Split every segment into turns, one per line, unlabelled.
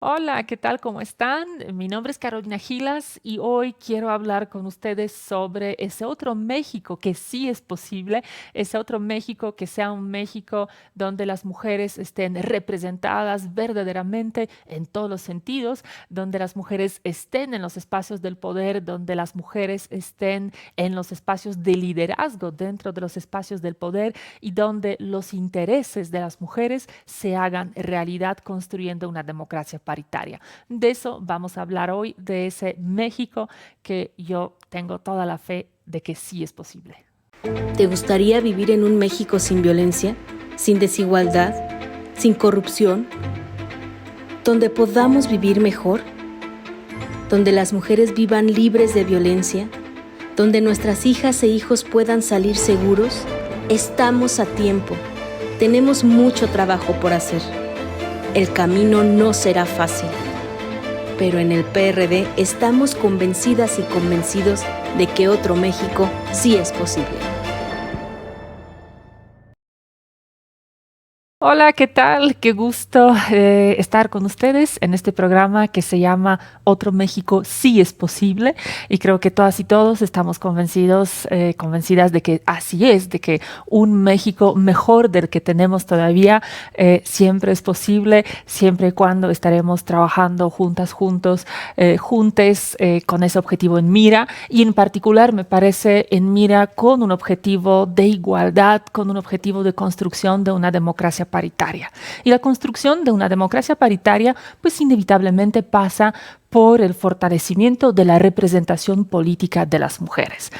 Hola, ¿qué tal? ¿Cómo están? Mi nombre es Carolina Gilas y hoy quiero hablar con ustedes sobre ese otro México que sí es posible, ese otro México que sea un México donde las mujeres estén representadas verdaderamente en todos los sentidos, donde las mujeres estén en los espacios del poder, donde las mujeres estén en los espacios de liderazgo dentro de los espacios del poder y donde los intereses de las mujeres se hagan realidad construyendo una democracia paritaria. De eso vamos a hablar hoy, de ese México que yo tengo toda la fe de que sí es posible.
¿Te gustaría vivir en un México sin violencia, sin desigualdad, sin corrupción, donde podamos vivir mejor? ¿Donde las mujeres vivan libres de violencia? ¿Donde nuestras hijas e hijos puedan salir seguros? Estamos a tiempo. Tenemos mucho trabajo por hacer. El camino no será fácil. Pero en el PRD estamos convencidas y convencidos de que otro México sí es posible.
Hola, ¿qué tal? Qué gusto estar con ustedes en este programa que se llama Otro México sí es posible y creo que todas y todos estamos convencidos, convencidas de que así es, de que un México mejor del que tenemos todavía siempre es posible, siempre y cuando estaremos trabajando juntas, juntos, juntes con ese objetivo en mira y en particular me parece en mira con un objetivo de igualdad, con un objetivo de construcción de una democracia paritaria. Y la construcción de una democracia paritaria, pues inevitablemente pasa por el fortalecimiento de la representación política de las mujeres.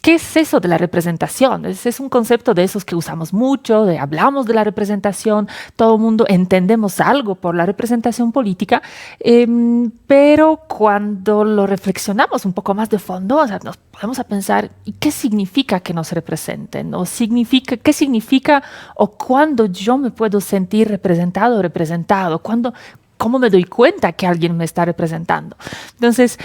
¿Qué es eso de la representación? Es un concepto de esos que usamos mucho, hablamos de la representación, todo el mundo entendemos algo por la representación política, pero cuando lo reflexionamos un poco más de fondo, o sea, nos podemos a pensar, ¿y qué significa que nos representen? ¿O significa, qué significa o cuándo yo me puedo sentir representado o representado? ¿Cómo me doy cuenta que alguien me está representando? Entonces,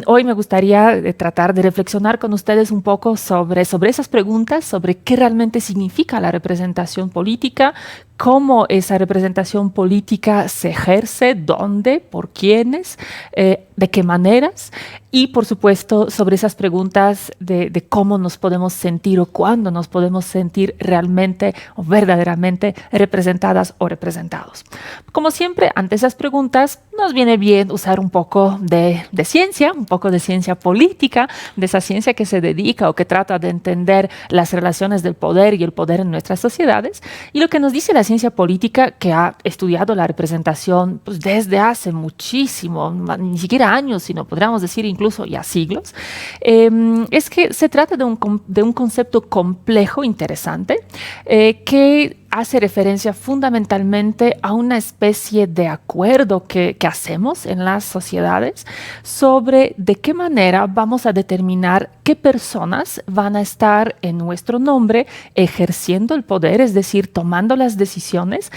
hoy me gustaría tratar de reflexionar con ustedes un poco sobre esas preguntas, sobre qué realmente significa la representación política, cómo esa representación política se ejerce, dónde, por quiénes, de qué maneras y, por supuesto, sobre esas preguntas de cómo nos podemos sentir o cuándo nos podemos sentir realmente o verdaderamente representadas o representados. Como siempre, ante esas preguntas nos viene bien usar un poco de ciencia, un poco de ciencia política, de esa ciencia que se dedica o que trata de entender las relaciones del poder y el poder en nuestras sociedades. Y lo que nos dice la ciencia política, que ha estudiado la representación pues, desde hace muchísimo, ni siquiera años, sino podríamos decir incluso ya siglos, es que se trata de un concepto complejo, interesante, que hace referencia fundamentalmente a una especie de acuerdo que hacemos en las sociedades sobre de qué manera vamos a determinar qué personas van a estar en nuestro nombre ejerciendo el poder, es decir, tomando las decisiones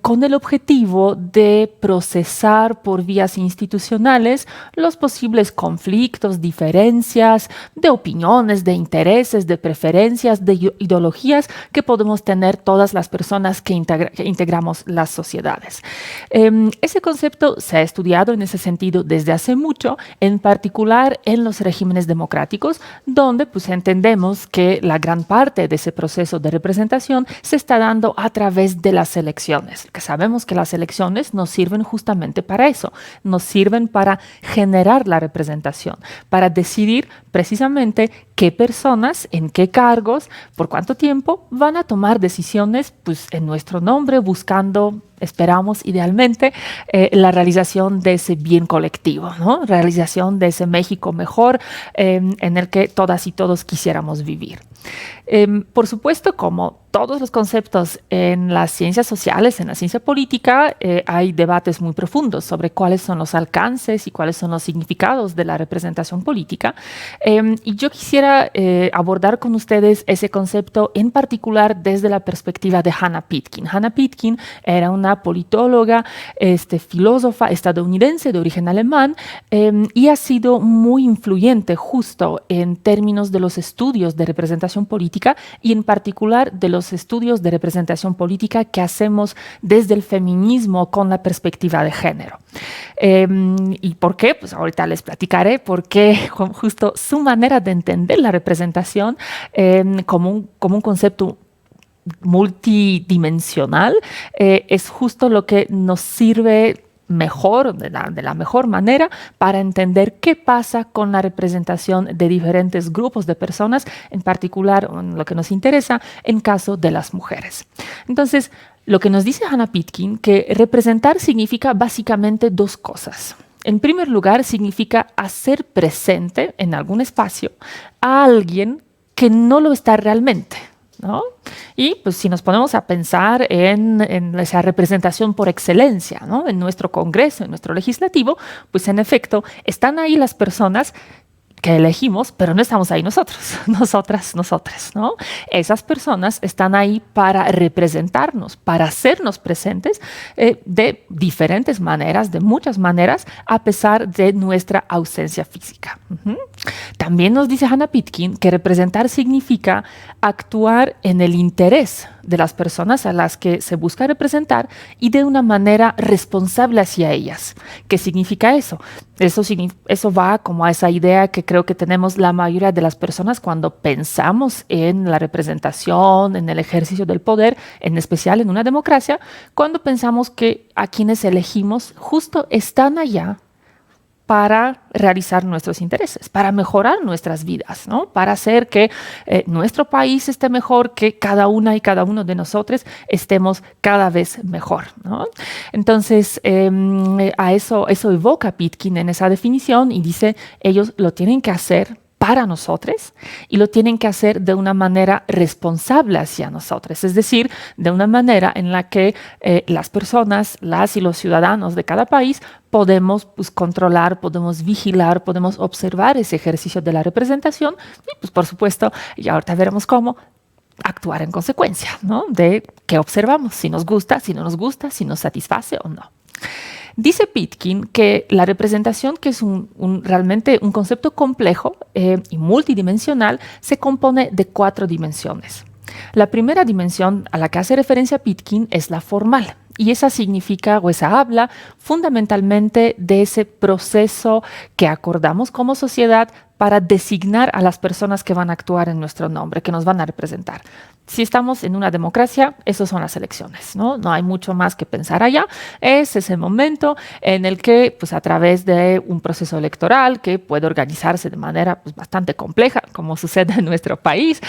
con el objetivo de procesar por vías institucionales los posibles conflictos, diferencias de opiniones, de intereses, de preferencias, de ideologías que podemos tener todas las personas que integramos las sociedades. Ese concepto se ha estudiado en ese sentido desde hace mucho, en particular en los regímenes democráticos, donde pues entendemos que la gran parte de ese proceso de representación se está dando a través de las elecciones, que sabemos que las elecciones nos sirven justamente para eso, nos sirven para generar la representación, para decidir precisamente qué personas, en qué cargos, por cuánto tiempo van a tomar decisiones pues, en nuestro nombre, buscando, esperamos idealmente, la realización de ese bien colectivo, ¿no? Realización de ese México mejor en el que todas y todos quisiéramos vivir. Por supuesto, como todos los conceptos en las ciencias sociales, en la ciencia política, hay debates muy profundos sobre cuáles son los alcances y cuáles son los significados de la representación política. Y yo quisiera abordar con ustedes ese concepto en particular desde la perspectiva de Hannah Pitkin. Hannah Pitkin era una politóloga, filósofa estadounidense de origen alemán, y ha sido muy influyente justo en términos de los estudios de representación política y en particular de los estudios de representación política que hacemos desde el feminismo con la perspectiva de género. ¿Y por qué? Pues ahorita les platicaré por qué justo su manera de entender la representación como un concepto multidimensional es justo lo que nos sirve mejor, de la mejor manera para entender qué pasa con la representación de diferentes grupos de personas, en particular en lo que nos interesa en caso de las mujeres. Entonces, lo que nos dice Hannah Pitkin, que representar significa básicamente dos cosas. En primer lugar, significa hacer presente en algún espacio a alguien que no lo está realmente, ¿no? Y pues si nos ponemos a pensar en esa representación por excelencia, ¿no? En nuestro Congreso, en nuestro legislativo, pues en efecto están ahí las personas que elegimos, pero no estamos ahí nosotros, nosotras, ¿no? Esas personas están ahí para representarnos, para hacernos presentes de diferentes maneras, de muchas maneras, a pesar de nuestra ausencia física. También nos dice Hannah Pitkin que representar significa actuar en el interés de las personas a las que se busca representar y de una manera responsable hacia ellas. ¿Qué significa eso? Eso va como a esa idea que creo que tenemos la mayoría de las personas cuando pensamos en la representación, en el ejercicio del poder, en especial en una democracia, cuando pensamos que a quienes elegimos justo están allá para realizar nuestros intereses, para mejorar nuestras vidas, ¿no? Para hacer que nuestro país esté mejor, que cada una y cada uno de nosotros estemos cada vez mejor, ¿no? Entonces, a eso evoca Pitkin en esa definición y dice, ellos lo tienen que hacer para nosotros y lo tienen que hacer de una manera responsable hacia nosotros, es decir, de una manera en la que las personas, las y los ciudadanos de cada país podemos pues, controlar, podemos vigilar, podemos observar ese ejercicio de la representación y pues por supuesto, y ahorita veremos cómo, actuar en consecuencia, ¿no? De qué observamos, si nos gusta, si no nos gusta, si nos satisface o no. Dice Pitkin que la representación, que es realmente un concepto complejo y multidimensional, se compone de 4 dimensiones. La primera dimensión a la que hace referencia Pitkin es la formal. Y esa significa, o esa habla fundamentalmente de ese proceso que acordamos como sociedad para designar a las personas que van a actuar en nuestro nombre, que nos van a representar. Si estamos en una democracia, esas son las elecciones, ¿no? No hay mucho más que pensar allá. Es ese momento en el que, pues, a través de un proceso electoral que puede organizarse de manera pues, bastante compleja, como sucede en nuestro país,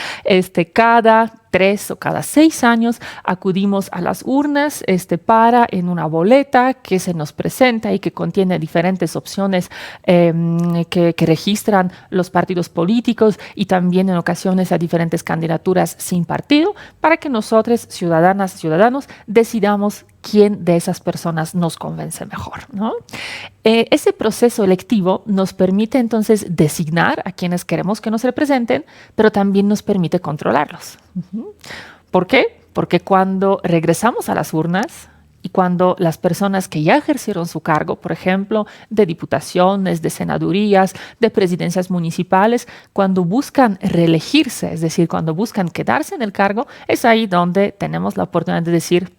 cada 3 o cada 6 años acudimos a las urnas para en una boleta que se nos presenta y que contiene diferentes opciones que registran los partidos políticos y también en ocasiones a diferentes candidaturas sin partido para que nosotros, ciudadanas y ciudadanos, decidamos quién de esas personas nos convence mejor, ¿no? Ese proceso electivo nos permite entonces designar a quienes queremos que nos representen, pero también nos permite controlarlos. ¿Por qué? Porque cuando regresamos a las urnas y cuando las personas que ya ejercieron su cargo, por ejemplo, de diputaciones, de senadurías, de presidencias municipales, cuando buscan reelegirse, es decir, cuando buscan quedarse en el cargo, es ahí donde tenemos la oportunidad de decir,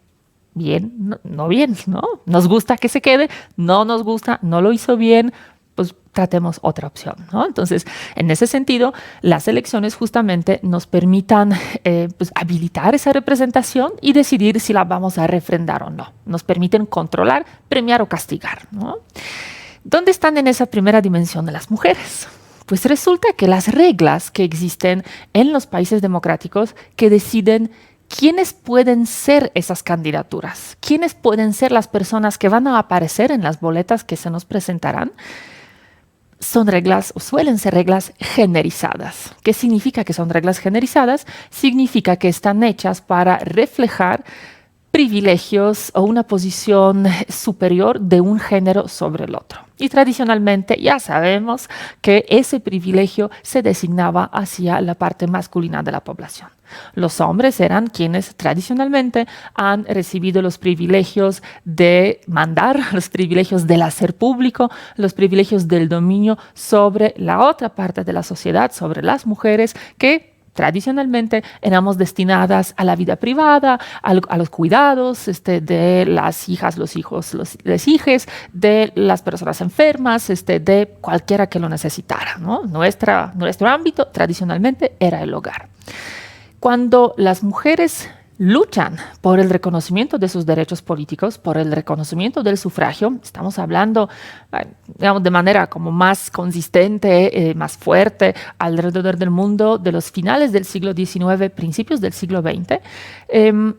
bien, no bien, ¿no? Nos gusta que se quede, no nos gusta, no lo hizo bien, pues tratemos otra opción, ¿no? Entonces, en ese sentido, las elecciones justamente nos permitan pues, habilitar esa representación y decidir si la vamos a refrendar o no. Nos permiten controlar, premiar o castigar, ¿no? ¿Dónde están en esa primera dimensión de las mujeres? Pues resulta que las reglas que existen en los países democráticos que deciden quiénes pueden ser esas candidaturas, quiénes pueden ser las personas que van a aparecer en las boletas que se nos presentarán, son reglas o suelen ser reglas generizadas. ¿Qué significa que son reglas generizadas? Significa que están hechas para reflejar privilegios o una posición superior de un género sobre el otro. Y tradicionalmente ya sabemos que ese privilegio se designaba hacia la parte masculina de la población. Los hombres eran quienes tradicionalmente han recibido los privilegios de mandar, los privilegios del hacer público, los privilegios del dominio sobre la otra parte de la sociedad, sobre las mujeres que tradicionalmente éramos destinadas a la vida privada, a los cuidados de las hijas, los hijos, las hijes, de las personas enfermas, de cualquiera que lo necesitara, ¿no? Nuestro ámbito tradicionalmente era el hogar. Cuando las mujeres luchan por el reconocimiento de sus derechos políticos, por el reconocimiento del sufragio, estamos hablando, digamos, de manera como más consistente, más fuerte, alrededor del mundo de los finales del siglo XIX, principios del siglo XX.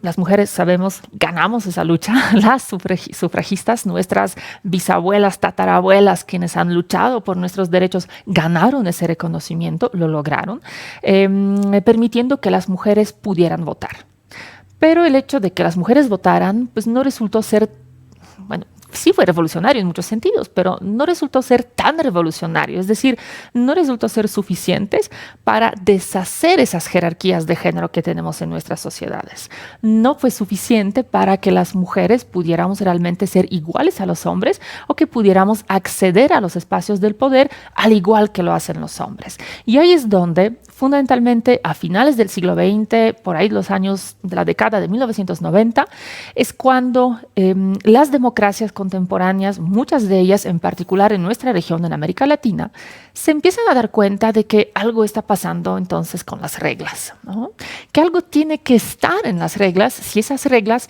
Las mujeres, sabemos, ganamos esa lucha. Las sufragistas, nuestras bisabuelas, tatarabuelas, quienes han luchado por nuestros derechos, ganaron ese reconocimiento, lo lograron, permitiendo que las mujeres pudieran votar. Pero el hecho de que las mujeres votaran, pues no resultó ser, bueno, sí fue revolucionario en muchos sentidos, pero no resultó ser tan revolucionario. Es decir, no resultó ser suficientes para deshacer esas jerarquías de género que tenemos en nuestras sociedades. No fue suficiente para que las mujeres pudiéramos realmente ser iguales a los hombres o que pudiéramos acceder a los espacios del poder al igual que lo hacen los hombres. Y ahí es donde, fundamentalmente, a finales del siglo XX, por ahí los años de la década de 1990, es cuando las democracias contemporáneas, muchas de ellas en particular en nuestra región, en América Latina, se empiezan a dar cuenta de que algo está pasando entonces con las reglas, ¿no? Que algo tiene que estar en las reglas si esas reglas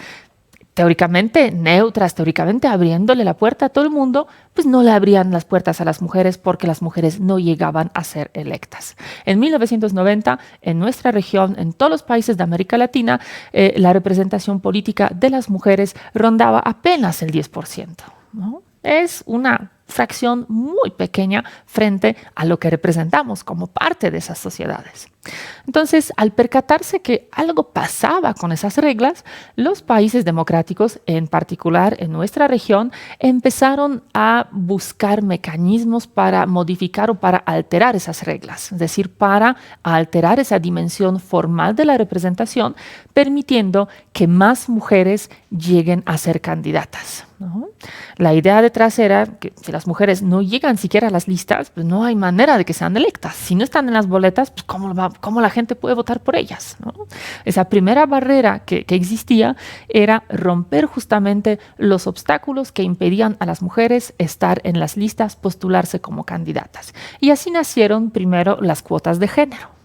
teóricamente neutras, teóricamente abriéndole la puerta a todo el mundo, pues no le abrían las puertas a las mujeres porque las mujeres no llegaban a ser electas. En 1990, en nuestra región, en todos los países de América Latina, la representación política de las mujeres rondaba apenas el 10%, ¿no? Es una fracción muy pequeña frente a lo que representamos como parte de esas sociedades. Entonces, al percatarse que algo pasaba con esas reglas, los países democráticos, en particular en nuestra región, empezaron a buscar mecanismos para modificar o para alterar esas reglas, es decir, para alterar esa dimensión formal de la representación, permitiendo que más mujeres lleguen a ser candidatas, ¿no? La idea detrás era que si las mujeres no llegan siquiera a las listas, pues no hay manera de que sean electas. Si no están en las boletas, pues ¿cómo la gente puede votar por ellas, ¿no? Esa primera barrera que existía era romper justamente los obstáculos que impedían a las mujeres estar en las listas, postularse como candidatas. Y así nacieron primero las cuotas de género.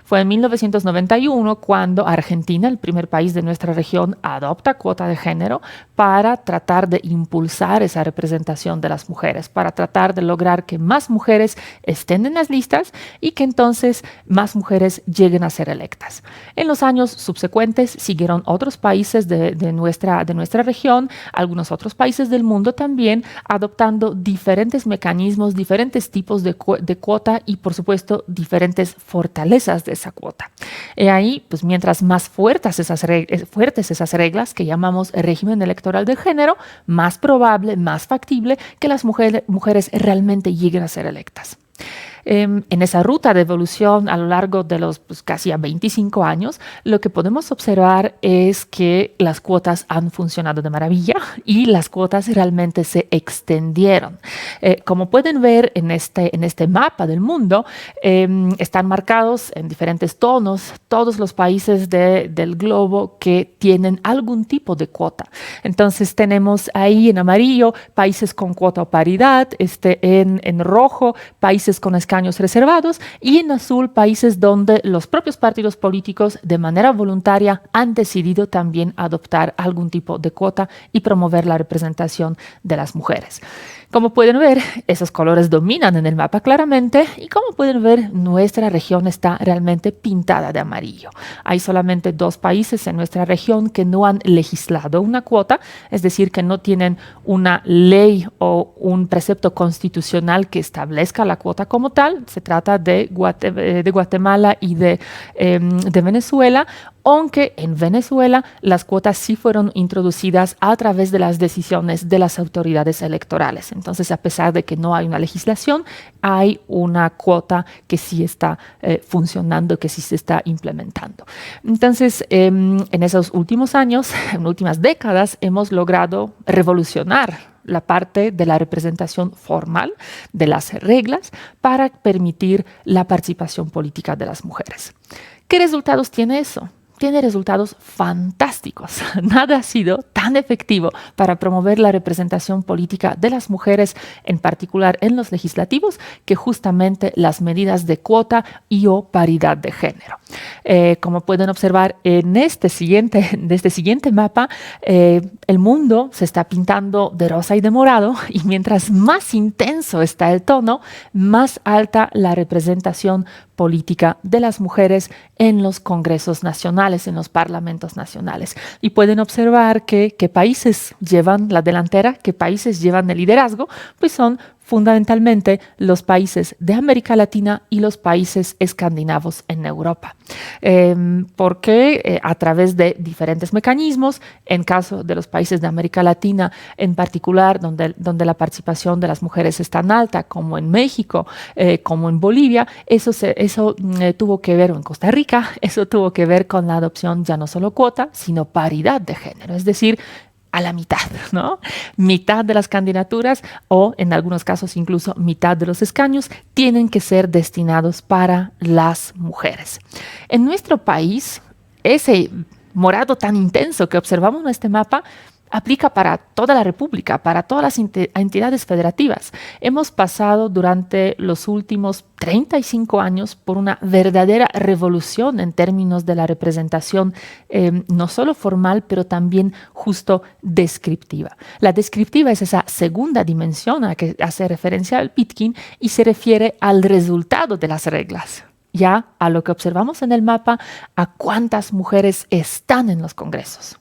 Fue en 1991 cuando Argentina, el primer país de nuestra región, adopta cuota de género para tratar de impulsar esa representación de las mujeres, para tratar de lograr que más mujeres estén en las listas y que entonces más mujeres lleguen a ser electas. En los años subsecuentes siguieron otros países de nuestra región, algunos otros países del mundo también, adoptando diferentes mecanismos, diferentes tipos de cuota y, por supuesto, diferentes fortalezas de esa cuota. Ahí, pues mientras más fuertes esas reglas que llamamos régimen electoral de género, más probable, más factible que las mujeres realmente lleguen a ser electas. En esa ruta de evolución a lo largo de los casi 25 años, lo que podemos observar es que las cuotas han funcionado de maravilla y las cuotas realmente se extendieron. Como pueden ver en este mapa del mundo, están marcados en diferentes tonos todos los países del globo que tienen algún tipo de cuota. Entonces tenemos ahí en amarillo países con cuota o paridad, en rojo países con escaños reservados y en azul países donde los propios partidos políticos de manera voluntaria han decidido también adoptar algún tipo de cuota y promover la representación de las mujeres. Como pueden ver, esos colores dominan en el mapa claramente y como pueden ver, nuestra región está realmente pintada de amarillo. Hay solamente 2 países en nuestra región que no han legislado una cuota, es decir, que no tienen una ley o un precepto constitucional que establezca la cuota como tal. Se trata de Guatemala y de Venezuela. aunque en Venezuela las cuotas sí fueron introducidas a través de las decisiones de las autoridades electorales. Entonces, a pesar de que no hay una legislación, hay una cuota que sí está funcionando, que sí se está implementando. Entonces, en esos últimos años, en últimas décadas, hemos logrado revolucionar la parte de la representación formal de las reglas para permitir la participación política de las mujeres. ¿Qué resultados tiene eso? Tiene resultados fantásticos. Nada ha sido tan efectivo para promover la representación política de las mujeres, en particular en los legislativos, que justamente las medidas de cuota y o paridad de género. Como pueden observar en este siguiente mapa, el mundo se está pintando de rosa y de morado, y mientras más intenso está el tono, más alta la representación política de las mujeres en los congresos nacionales, en los parlamentos nacionales. Y pueden observar que países llevan la delantera, qué países llevan el liderazgo, pues son fundamentalmente los países de América Latina y los países escandinavos en Europa. Porque a través de diferentes mecanismos, en caso de los países de América Latina en particular, donde la participación de las mujeres es tan alta, como en México, como en Bolivia, eso tuvo que ver, o en Costa Rica, eso tuvo que ver con la adopción ya no solo cuota, sino paridad de género, es decir, a la mitad, ¿no? Mitad de las candidaturas o en algunos casos incluso mitad de los escaños tienen que ser destinados para las mujeres. En nuestro país, ese morado tan intenso que observamos en este mapa aplica para toda la República, para todas las entidades federativas. Hemos pasado durante los últimos 35 años por una verdadera revolución en términos de la representación, no solo formal, pero también justo descriptiva. La descriptiva es esa segunda dimensión a la que hace referencia el Pitkin y se refiere al resultado de las reglas. Ya a lo que observamos en el mapa, a cuántas mujeres están en los congresos.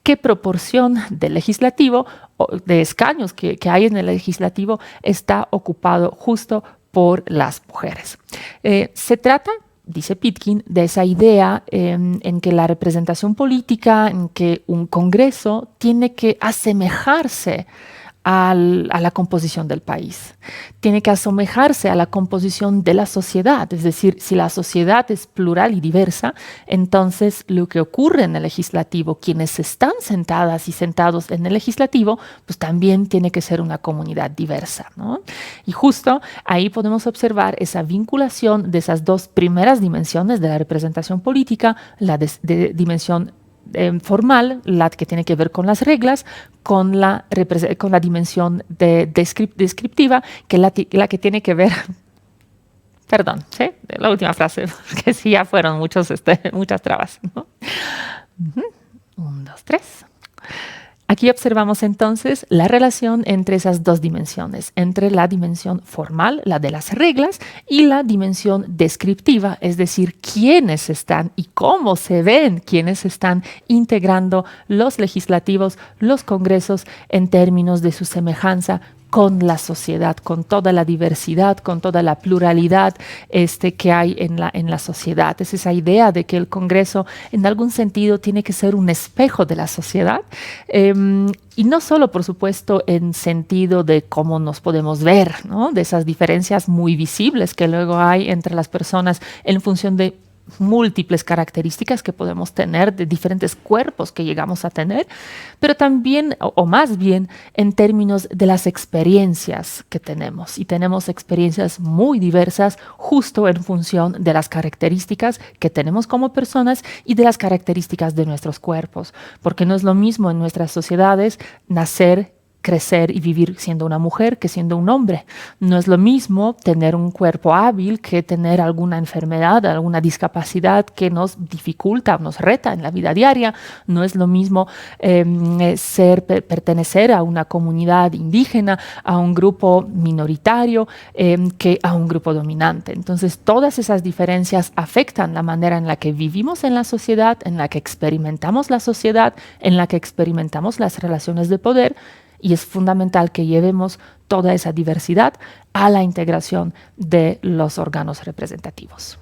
¿Qué proporción del legislativo, o de escaños que hay en el legislativo, está ocupado justo por las mujeres? Se trata, dice Pitkin, de esa idea en que la representación política, en que un congreso tiene que asemejarse a la composición del país. Tiene que asemejarse a la composición de la sociedad, es decir, si la sociedad es plural y diversa, entonces lo que ocurre en el legislativo, quienes están sentadas y sentados en el legislativo, pues también tiene que ser una comunidad diversa, ¿no? Y justo ahí podemos observar esa vinculación de esas dos primeras dimensiones de la representación política, la dimensión formal, la que tiene que ver con las reglas, con la dimensión descriptiva, que es la que tiene que ver, perdón, ¿sí? La última frase, que sí ya fueron muchas trabas, ¿no? 1, 2, 3. Aquí observamos entonces la relación entre esas dos dimensiones, entre la dimensión formal, la de las reglas, y la dimensión descriptiva, es decir, quiénes están y cómo se ven quienes están integrando los legislativos, los congresos, en términos de su semejanza con la sociedad, con toda la diversidad, con toda la pluralidad que hay en la sociedad. Es esa idea de que el Congreso, en algún sentido, tiene que ser un espejo de la sociedad. Y no solo, por supuesto, en sentido de cómo nos podemos ver, ¿no? De esas diferencias muy visibles que luego hay entre las personas en función de múltiples características que podemos tener, de diferentes cuerpos que llegamos a tener, pero también, o más bien, en términos de las experiencias que tenemos. Y tenemos experiencias muy diversas justo en función de las características que tenemos como personas y de las características de nuestros cuerpos. Porque no es lo mismo en nuestras sociedades nacer, crecer y vivir siendo una mujer que siendo un hombre. No es lo mismo tener un cuerpo hábil que tener alguna enfermedad, alguna discapacidad que nos dificulta, nos reta en la vida diaria. No es lo mismo pertenecer a una comunidad indígena, a un grupo minoritario, que a un grupo dominante. Entonces, todas esas diferencias afectan la manera en la que vivimos en la sociedad, en la que experimentamos la sociedad, en la que experimentamos las relaciones de poder. Y es fundamental que llevemos toda esa diversidad a la integración de los órganos representativos.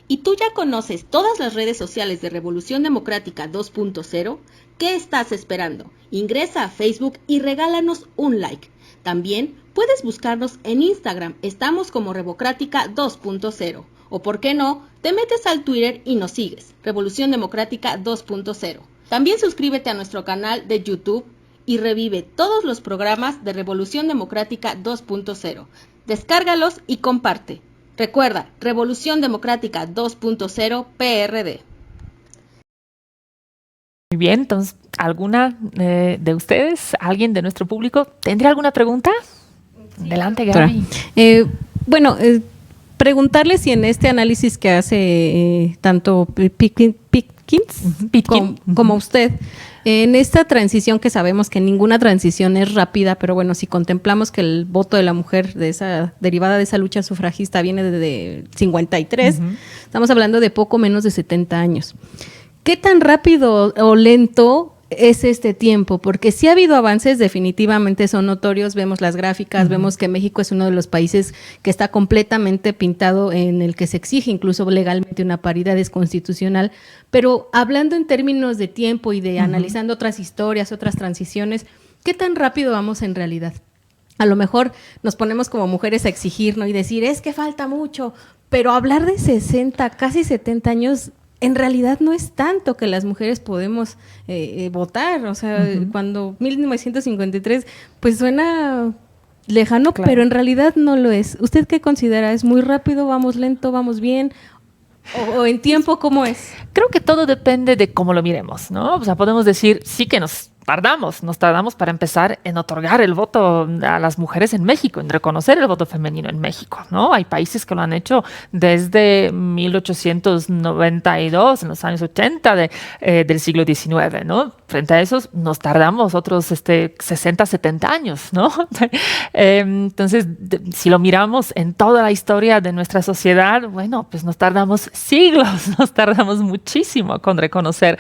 ¿Y tú ya conoces todas las redes sociales de Revolución Democrática 2.0? ¿Qué estás esperando? Ingresa a Facebook y regálanos un like. También puedes buscarnos en Instagram, estamos como Revocrática 2.0. O por qué no, te metes al Twitter y nos sigues, Revolución Democrática 2.0. También suscríbete a nuestro canal de YouTube y revive todos los programas de Revolución Democrática 2.0. Descárgalos y comparte. Recuerda, Revolución Democrática 2.0 PRD.
Muy bien, entonces, ¿alguna de ustedes, alguien de nuestro público, tendría alguna pregunta? Sí. Adelante, Gaby.
Preguntarle si en este análisis que hace tanto Pickens como usted, en esta transición que sabemos que ninguna transición es rápida, pero bueno, si contemplamos que el voto de la mujer derivada de esa lucha sufragista viene desde 53, estamos hablando de poco menos de 70 años. ¿Qué tan rápido o lento es este tiempo? Porque sí ha habido avances, definitivamente son notorios, vemos las gráficas, vemos que México es uno de los países que está completamente pintado en el que se exige incluso legalmente una paridad, es constitucional, pero hablando en términos de tiempo y de analizando otras historias, otras transiciones, ¿qué tan rápido vamos en realidad? A lo mejor nos ponemos como mujeres a exigir, ¿no? Y decir, es que falta mucho, pero hablar de 60, casi 70 años, en realidad no es tanto que las mujeres podemos votar. O sea, cuando 1953, pues suena lejano, claro, pero en realidad no lo es. ¿Usted qué considera? ¿Es muy rápido, vamos lento, vamos bien? ¿O en tiempo cómo es?
Creo que todo depende de cómo lo miremos, ¿no? O sea, podemos decir, sí que nos tardamos para empezar en otorgar el voto a las mujeres en México, en reconocer el voto femenino en México, ¿no? Hay países que lo han hecho desde 1892, en los años 80 del siglo XIX, ¿no? Frente a esos nos tardamos otros 60, 70 años, ¿no? Entonces, si lo miramos en toda la historia de nuestra sociedad, bueno, pues nos tardamos siglos, nos tardamos muchísimo con reconocer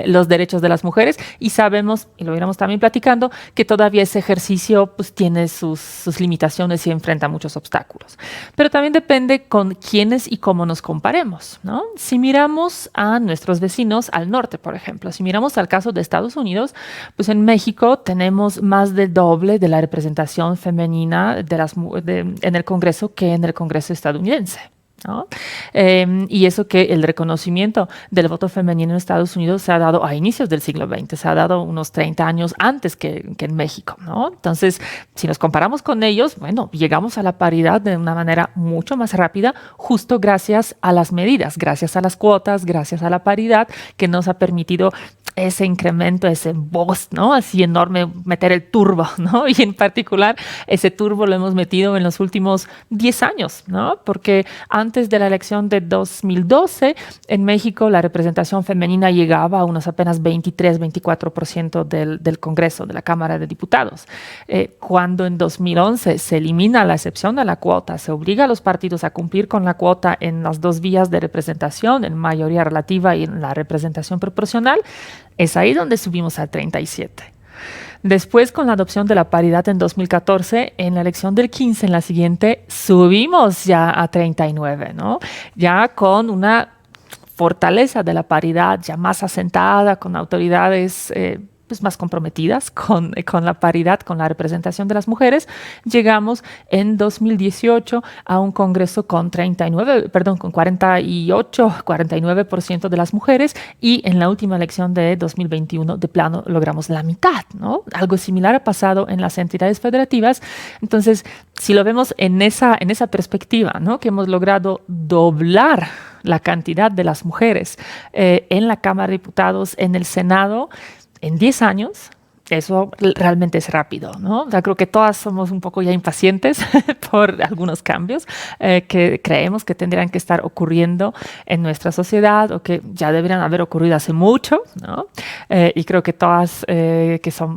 los derechos de las mujeres y sabemos, y lo iremos también platicando, que todavía ese ejercicio pues tiene sus limitaciones y enfrenta muchos obstáculos. Pero también depende con quiénes y cómo nos comparemos, ¿no? Si miramos a nuestros vecinos al norte, por ejemplo, si miramos al caso de Estados Unidos, pues en México tenemos más del doble de la representación femenina en el Congreso que en el Congreso estadounidense, ¿no? Y eso que el reconocimiento del voto femenino en Estados Unidos se ha dado a inicios del siglo XX, se ha dado unos 30 años antes que en México, ¿no? Entonces, si nos comparamos con ellos, bueno, llegamos a la paridad de una manera mucho más rápida, justo gracias a las medidas, gracias a las cuotas, gracias a la paridad que nos ha permitido ese incremento, ese boost, ¿no? Así enorme, meter el turbo, ¿no? Y en particular, ese turbo lo hemos metido en los últimos 10 años, ¿no? Porque antes de la elección de 2012, en México la representación femenina llegaba a unos apenas 23-24% del Congreso, de la Cámara de Diputados. Cuando en 2011 se elimina la excepción de la cuota, se obliga a los partidos a cumplir con la cuota en las dos vías de representación, en mayoría relativa y en la representación proporcional, es ahí donde subimos al 37%. Después, con la adopción de la paridad en 2014, en la elección del 15, en la siguiente, subimos ya a 39%, ¿no? Ya con una fortaleza de la paridad ya más asentada, con autoridades pues más comprometidas con la paridad, con la representación de las mujeres, llegamos en 2018 a un Congreso con 49% de las mujeres y en la última elección de 2021 de plano logramos la mitad, ¿no? Algo similar ha pasado en las entidades federativas. Entonces, si lo vemos en esa perspectiva, ¿no? Que hemos logrado doblar la cantidad de las mujeres en la Cámara de Diputados, en el Senado, en 10 años, eso realmente es rápido, ¿no? O sea, creo que todas somos un poco ya impacientes por algunos cambios que creemos que tendrían que estar ocurriendo en nuestra sociedad o que ya deberían haber ocurrido hace mucho, ¿no? Y creo que todas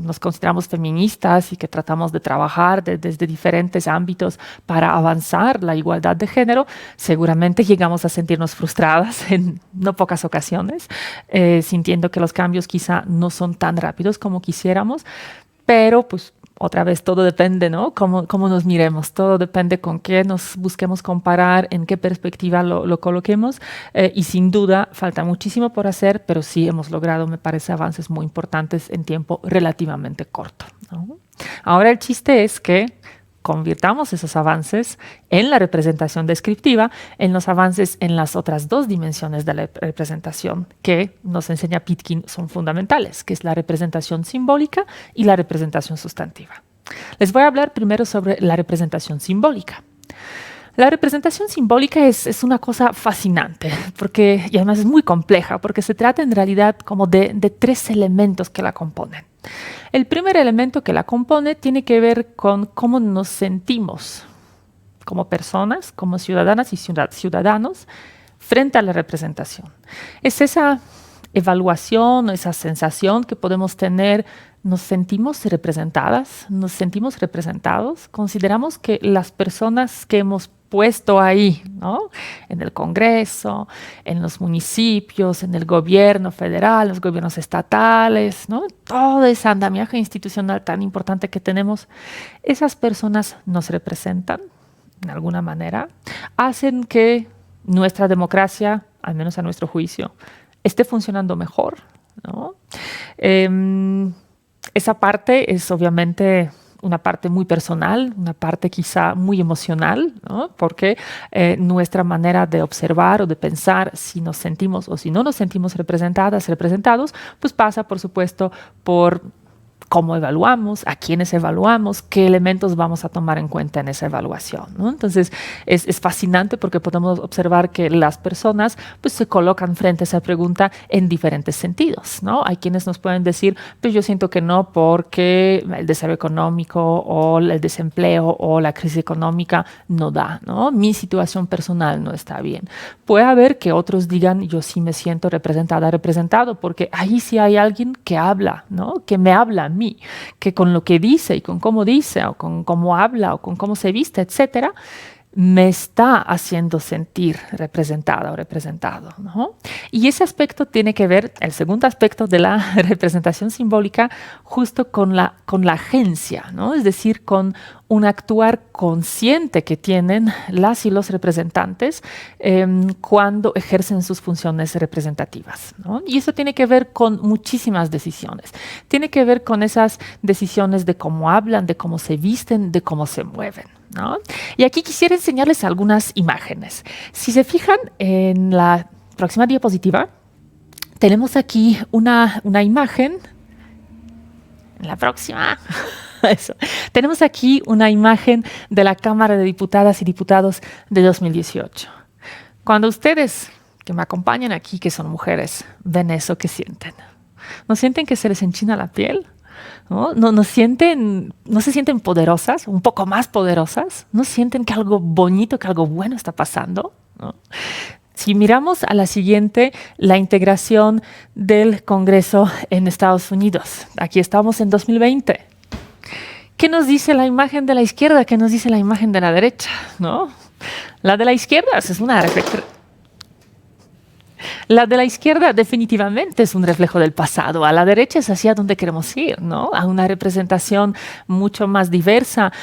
nos consideramos feministas y que tratamos de trabajar desde diferentes ámbitos para avanzar la igualdad de género, seguramente llegamos a sentirnos frustradas en no pocas ocasiones, sintiendo que los cambios quizá no son tan rápidos como quisiéramos, pero pues Otra vez, todo depende, ¿no? Cómo nos miremos, todo depende con qué nos busquemos comparar, en qué perspectiva lo coloquemos. Y sin duda, falta muchísimo por hacer, pero sí hemos logrado, me parece, avances muy importantes en tiempo relativamente corto, ¿no? Ahora el chiste es que convirtamos esos avances en la representación descriptiva, en los avances en las otras dos dimensiones de la representación que nos enseña Pitkin son fundamentales, que es la representación simbólica y la representación sustantiva. Les voy a hablar primero sobre la representación simbólica. La representación simbólica es una cosa fascinante y además es muy compleja porque se trata en realidad como de tres elementos que la componen. El primer elemento que la compone tiene que ver con cómo nos sentimos como personas, como ciudadanas y ciudadanos frente a la representación. Es esa evaluación, esa sensación que podemos tener. ¿Nos sentimos representadas? ¿Nos sentimos representados? Consideramos que las personas que hemos puesto ahí, ¿no? En el Congreso, en los municipios, en el gobierno federal, los gobiernos estatales, ¿no? Todo ese andamiaje institucional tan importante que tenemos, esas personas nos representan de alguna manera, hacen que nuestra democracia, al menos a nuestro juicio, esté funcionando mejor, ¿no? Esa parte es obviamente una parte muy personal, una parte quizá muy emocional, ¿no? Porque nuestra manera de observar o de pensar si nos sentimos o si no nos sentimos representados, pues pasa, por supuesto, por cómo evaluamos, a quiénes evaluamos, qué elementos vamos a tomar en cuenta en esa evaluación, ¿no? Entonces, es fascinante porque podemos observar que las personas pues, se colocan frente a esa pregunta en diferentes sentidos, ¿no? Hay quienes nos pueden decir, pues yo siento que no porque el desarrollo económico o el desempleo o la crisis económica no da, ¿no? Mi situación personal no está bien. Puede haber que otros digan, yo sí me siento representado, porque ahí sí hay alguien que habla, ¿no? Que me habla a mí, que con lo que dice y con cómo dice o con cómo habla o con cómo se viste, etcétera, me está haciendo sentir representada o representado, ¿no? Y ese aspecto tiene que ver, el segundo aspecto de la representación simbólica, justo con la agencia, ¿no? Es decir, con un actuar consciente que tienen las y los representantes cuando ejercen sus funciones representativas, ¿no? Y eso tiene que ver con muchísimas decisiones. Tiene que ver con esas decisiones de cómo hablan, de cómo se visten, de cómo se mueven, ¿no? Y aquí quisiera enseñarles algunas imágenes. Si se fijan en la próxima diapositiva, tenemos aquí una imagen. En la próxima. Eso. Tenemos aquí una imagen de la Cámara de Diputadas y Diputados de 2018. Cuando ustedes que me acompañan aquí, que son mujeres, ven eso, ¿qué sienten? ¿No sienten que se les enchina la piel? ¿No se sienten poderosas, un poco más poderosas? ¿No sienten que algo bonito, que algo bueno está pasando? ¿No? Si miramos a la siguiente, la integración del Congreso en Estados Unidos. Aquí estamos en 2020. ¿Qué nos dice la imagen de la izquierda? ¿Qué nos dice la imagen de la derecha? ¿No? La de la izquierda es una reflexión. La de la izquierda definitivamente es un reflejo del pasado. A la derecha es hacia donde queremos ir, ¿no? A una representación mucho más diversa,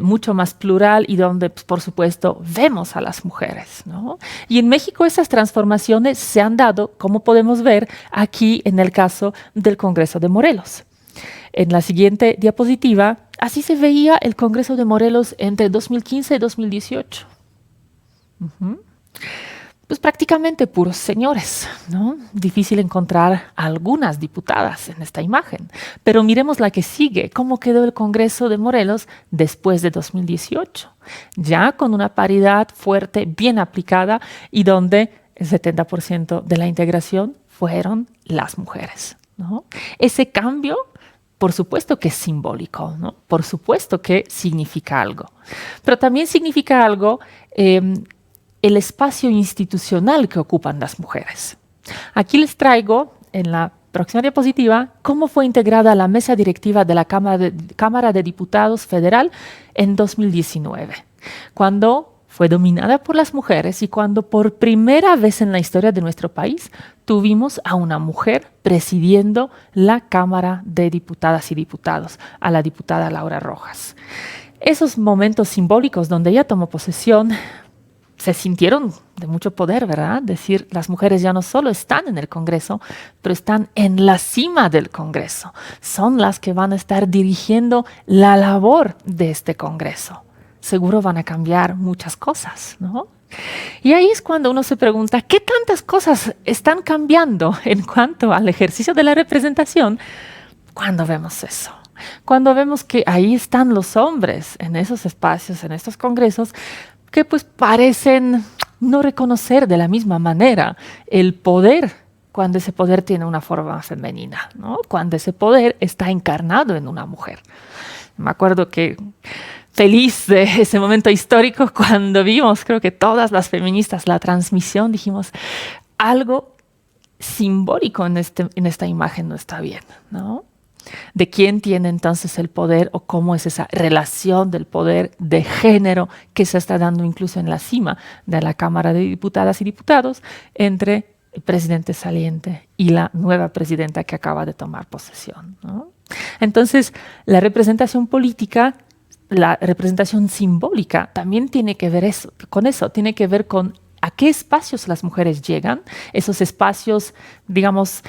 mucho más plural y donde, pues, por supuesto, vemos a las mujeres, ¿no? Y en México esas transformaciones se han dado, como podemos ver aquí en el caso del Congreso de Morelos. En la siguiente diapositiva, así se veía el Congreso de Morelos entre 2015 y 2018. Pues prácticamente puros señores, ¿no? Difícil encontrar algunas diputadas en esta imagen. Pero miremos la que sigue, cómo quedó el Congreso de Morelos después de 2018. Ya con una paridad fuerte, bien aplicada y donde el 70% de la integración fueron las mujeres, ¿no? Ese cambio, por supuesto que es simbólico, ¿no? Por supuesto que significa algo. Pero también significa algo el espacio institucional que ocupan las mujeres. Aquí les traigo en la próxima diapositiva cómo fue integrada la mesa directiva de la Cámara de Diputados Federal en 2019, cuando fue dominada por las mujeres y cuando por primera vez en la historia de nuestro país tuvimos a una mujer presidiendo la Cámara de Diputadas y Diputados, a la diputada Laura Rojas. Esos momentos simbólicos donde ella tomó posesión se sintieron de mucho poder, ¿verdad? Decir, las mujeres ya no solo están en el Congreso, pero están en la cima del Congreso. Son las que van a estar dirigiendo la labor de este Congreso. Seguro van a cambiar muchas cosas, ¿no? Y ahí es cuando uno se pregunta, ¿qué tantas cosas están cambiando en cuanto al ejercicio de la representación cuando vemos eso? Cuando vemos que ahí están los hombres en esos espacios, en estos congresos, que pues parecen no reconocer de la misma manera el poder cuando ese poder tiene una forma femenina, ¿no? Cuando ese poder está encarnado en una mujer. Me acuerdo que feliz de ese momento histórico cuando vimos, creo que todas las feministas, la transmisión, dijimos, algo simbólico en esta imagen no está bien, ¿no? De quién tiene entonces el poder o cómo es esa relación del poder de género que se está dando incluso en la cima de la Cámara de Diputadas y Diputados entre el presidente saliente y la nueva presidenta que acaba de tomar posesión, ¿no? Entonces, la representación política, la representación simbólica también tiene que ver con eso, tiene que ver con a qué espacios las mujeres llegan, esos espacios, digamos,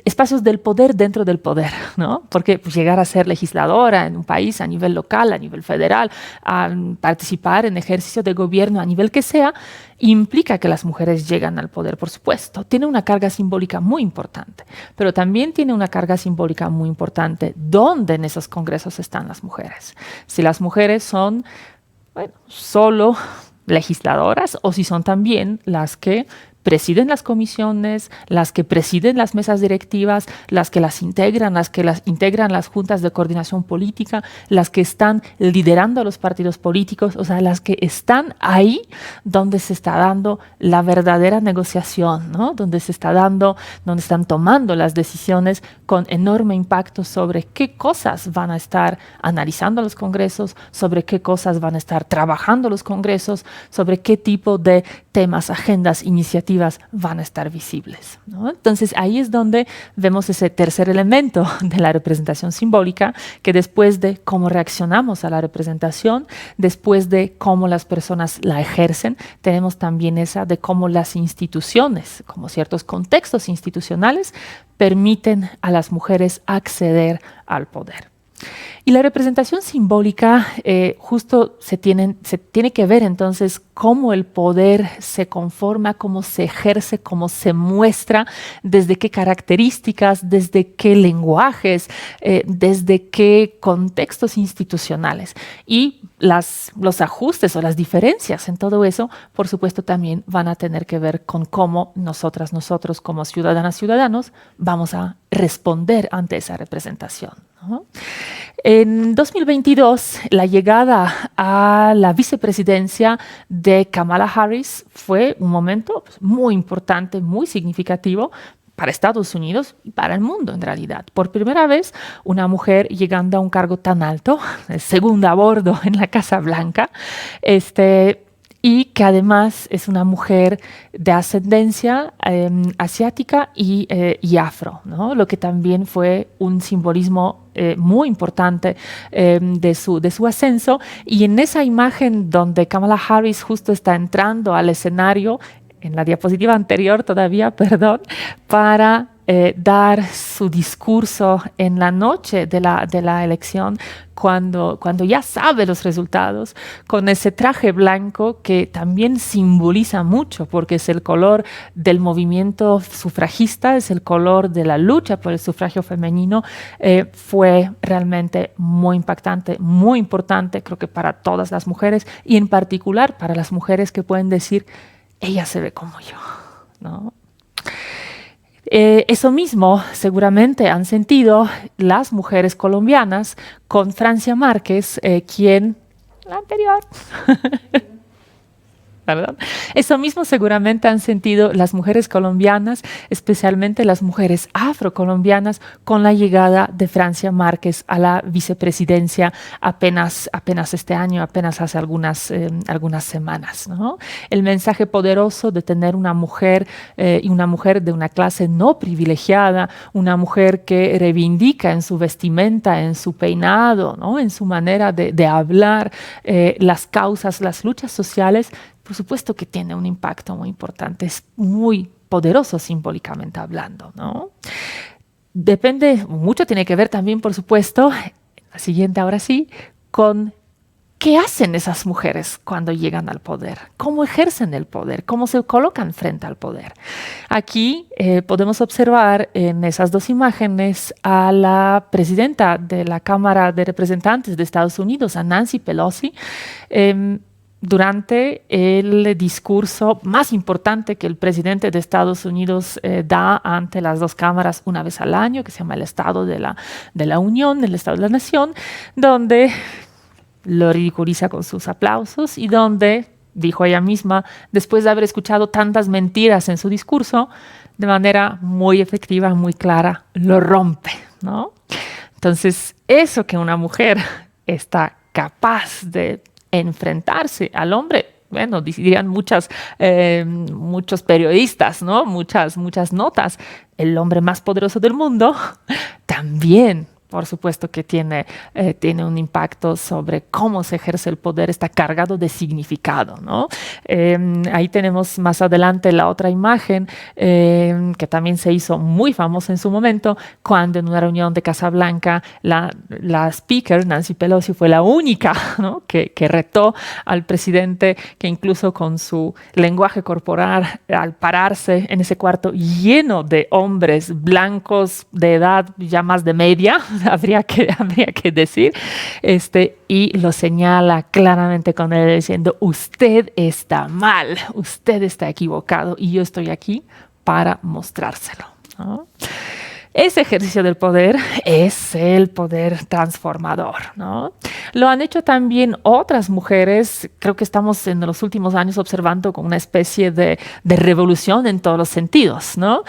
espacios del poder dentro del poder, ¿no? Porque pues, llegar a ser legisladora en un país a nivel local, a nivel federal, a participar en ejercicio de gobierno a nivel que sea, implica que las mujeres llegan al poder, por supuesto. Tiene una carga simbólica muy importante, pero también tiene una carga simbólica muy importante dónde en esos congresos están las mujeres. Si las mujeres son, bueno, solo legisladoras o si son también las que presiden las comisiones, las que presiden las mesas directivas, las que las integran las juntas de coordinación política, las que están liderando a los partidos políticos, o sea, las que están ahí donde se está dando la verdadera negociación, ¿no? Donde están tomando las decisiones con enorme impacto sobre qué cosas van a estar analizando los congresos, sobre qué cosas van a estar trabajando los congresos, sobre qué tipo de temas, agendas, iniciativas van a estar visibles, ¿no? Entonces ahí es donde vemos ese tercer elemento de la representación simbólica, que después de cómo reaccionamos a la representación, después de cómo las personas la ejercen, tenemos también esa de cómo las instituciones, como ciertos contextos institucionales, permiten a las mujeres acceder al poder. Y la representación simbólica justo se tiene que ver entonces cómo el poder se conforma, cómo se ejerce, cómo se muestra, desde qué características, desde qué lenguajes, desde qué contextos institucionales. Y los ajustes o las diferencias en todo eso, por supuesto, también van a tener que ver con cómo nosotros como ciudadanos, vamos a responder ante esa representación, ¿no? En 2022, la llegada a la vicepresidencia de Kamala Harris fue un momento muy importante, muy significativo para Estados Unidos y para el mundo en realidad. Por primera vez, una mujer llegando a un cargo tan alto, segunda a bordo en la Casa Blanca, y que además es una mujer de ascendencia asiática y afro, ¿no? Lo que también fue un simbolismo muy importante de su ascenso. Y en esa imagen donde Kamala Harris justo está entrando al escenario, en la diapositiva anterior todavía, perdón, para dar su discurso en la noche de la elección, cuando ya sabe los resultados, con ese traje blanco que también simboliza mucho, porque es el color del movimiento sufragista, es el color de la lucha por el sufragio femenino, fue realmente muy impactante, muy importante, creo que para todas las mujeres, y en particular para las mujeres que pueden decir, ella se ve como yo, ¿no? Eso mismo seguramente han sentido las mujeres colombianas con Francia Márquez, quien, la anterior, ¿verdad? Eso mismo seguramente han sentido las mujeres colombianas, especialmente las mujeres afrocolombianas, con la llegada de Francia Márquez a la vicepresidencia apenas este año, apenas hace algunas semanas, ¿no? El mensaje poderoso de tener una mujer y una mujer de una clase no privilegiada, una mujer que reivindica en su vestimenta, en su peinado, ¿no? En su manera de hablar las causas, las luchas sociales, por supuesto que tiene un impacto muy importante, es muy poderoso simbólicamente hablando, ¿no? Depende, mucho tiene que ver también, por supuesto, la siguiente ahora sí, con qué hacen esas mujeres cuando llegan al poder, cómo ejercen el poder, cómo se colocan frente al poder. Aquí podemos observar en esas dos imágenes a la presidenta de la Cámara de Representantes de Estados Unidos, a Nancy Pelosi, durante el discurso más importante que el presidente de Estados Unidos da ante las dos cámaras una vez al año, que se llama el Estado de la Unión, el Estado de la Nación, donde lo ridiculiza con sus aplausos y donde, dijo ella misma, después de haber escuchado tantas mentiras en su discurso, de manera muy efectiva, muy clara, lo rompe, ¿no? Entonces, eso que una mujer está capaz de enfrentarse al hombre, bueno, dirían muchos periodistas, ¿no? Muchas notas, el hombre más poderoso del mundo, también, por supuesto que tiene un impacto sobre cómo se ejerce el poder, está cargado de significado, ¿no? Ahí tenemos más adelante la otra imagen que también se hizo muy famosa en su momento, cuando en una reunión de Casa Blanca la speaker, Nancy Pelosi, fue la única, ¿no? que retó al presidente, que incluso con su lenguaje corporal, al pararse en ese cuarto lleno de hombres blancos de edad ya más de media, habría que decir, y lo señala claramente con él diciendo, usted está mal, usted está equivocado y yo estoy aquí para mostrárselo, ¿no? Ese ejercicio del poder es el poder transformador, ¿no? Lo han hecho también otras mujeres. Creo que estamos en los últimos años observando como una especie de revolución en todos los sentidos, ¿no?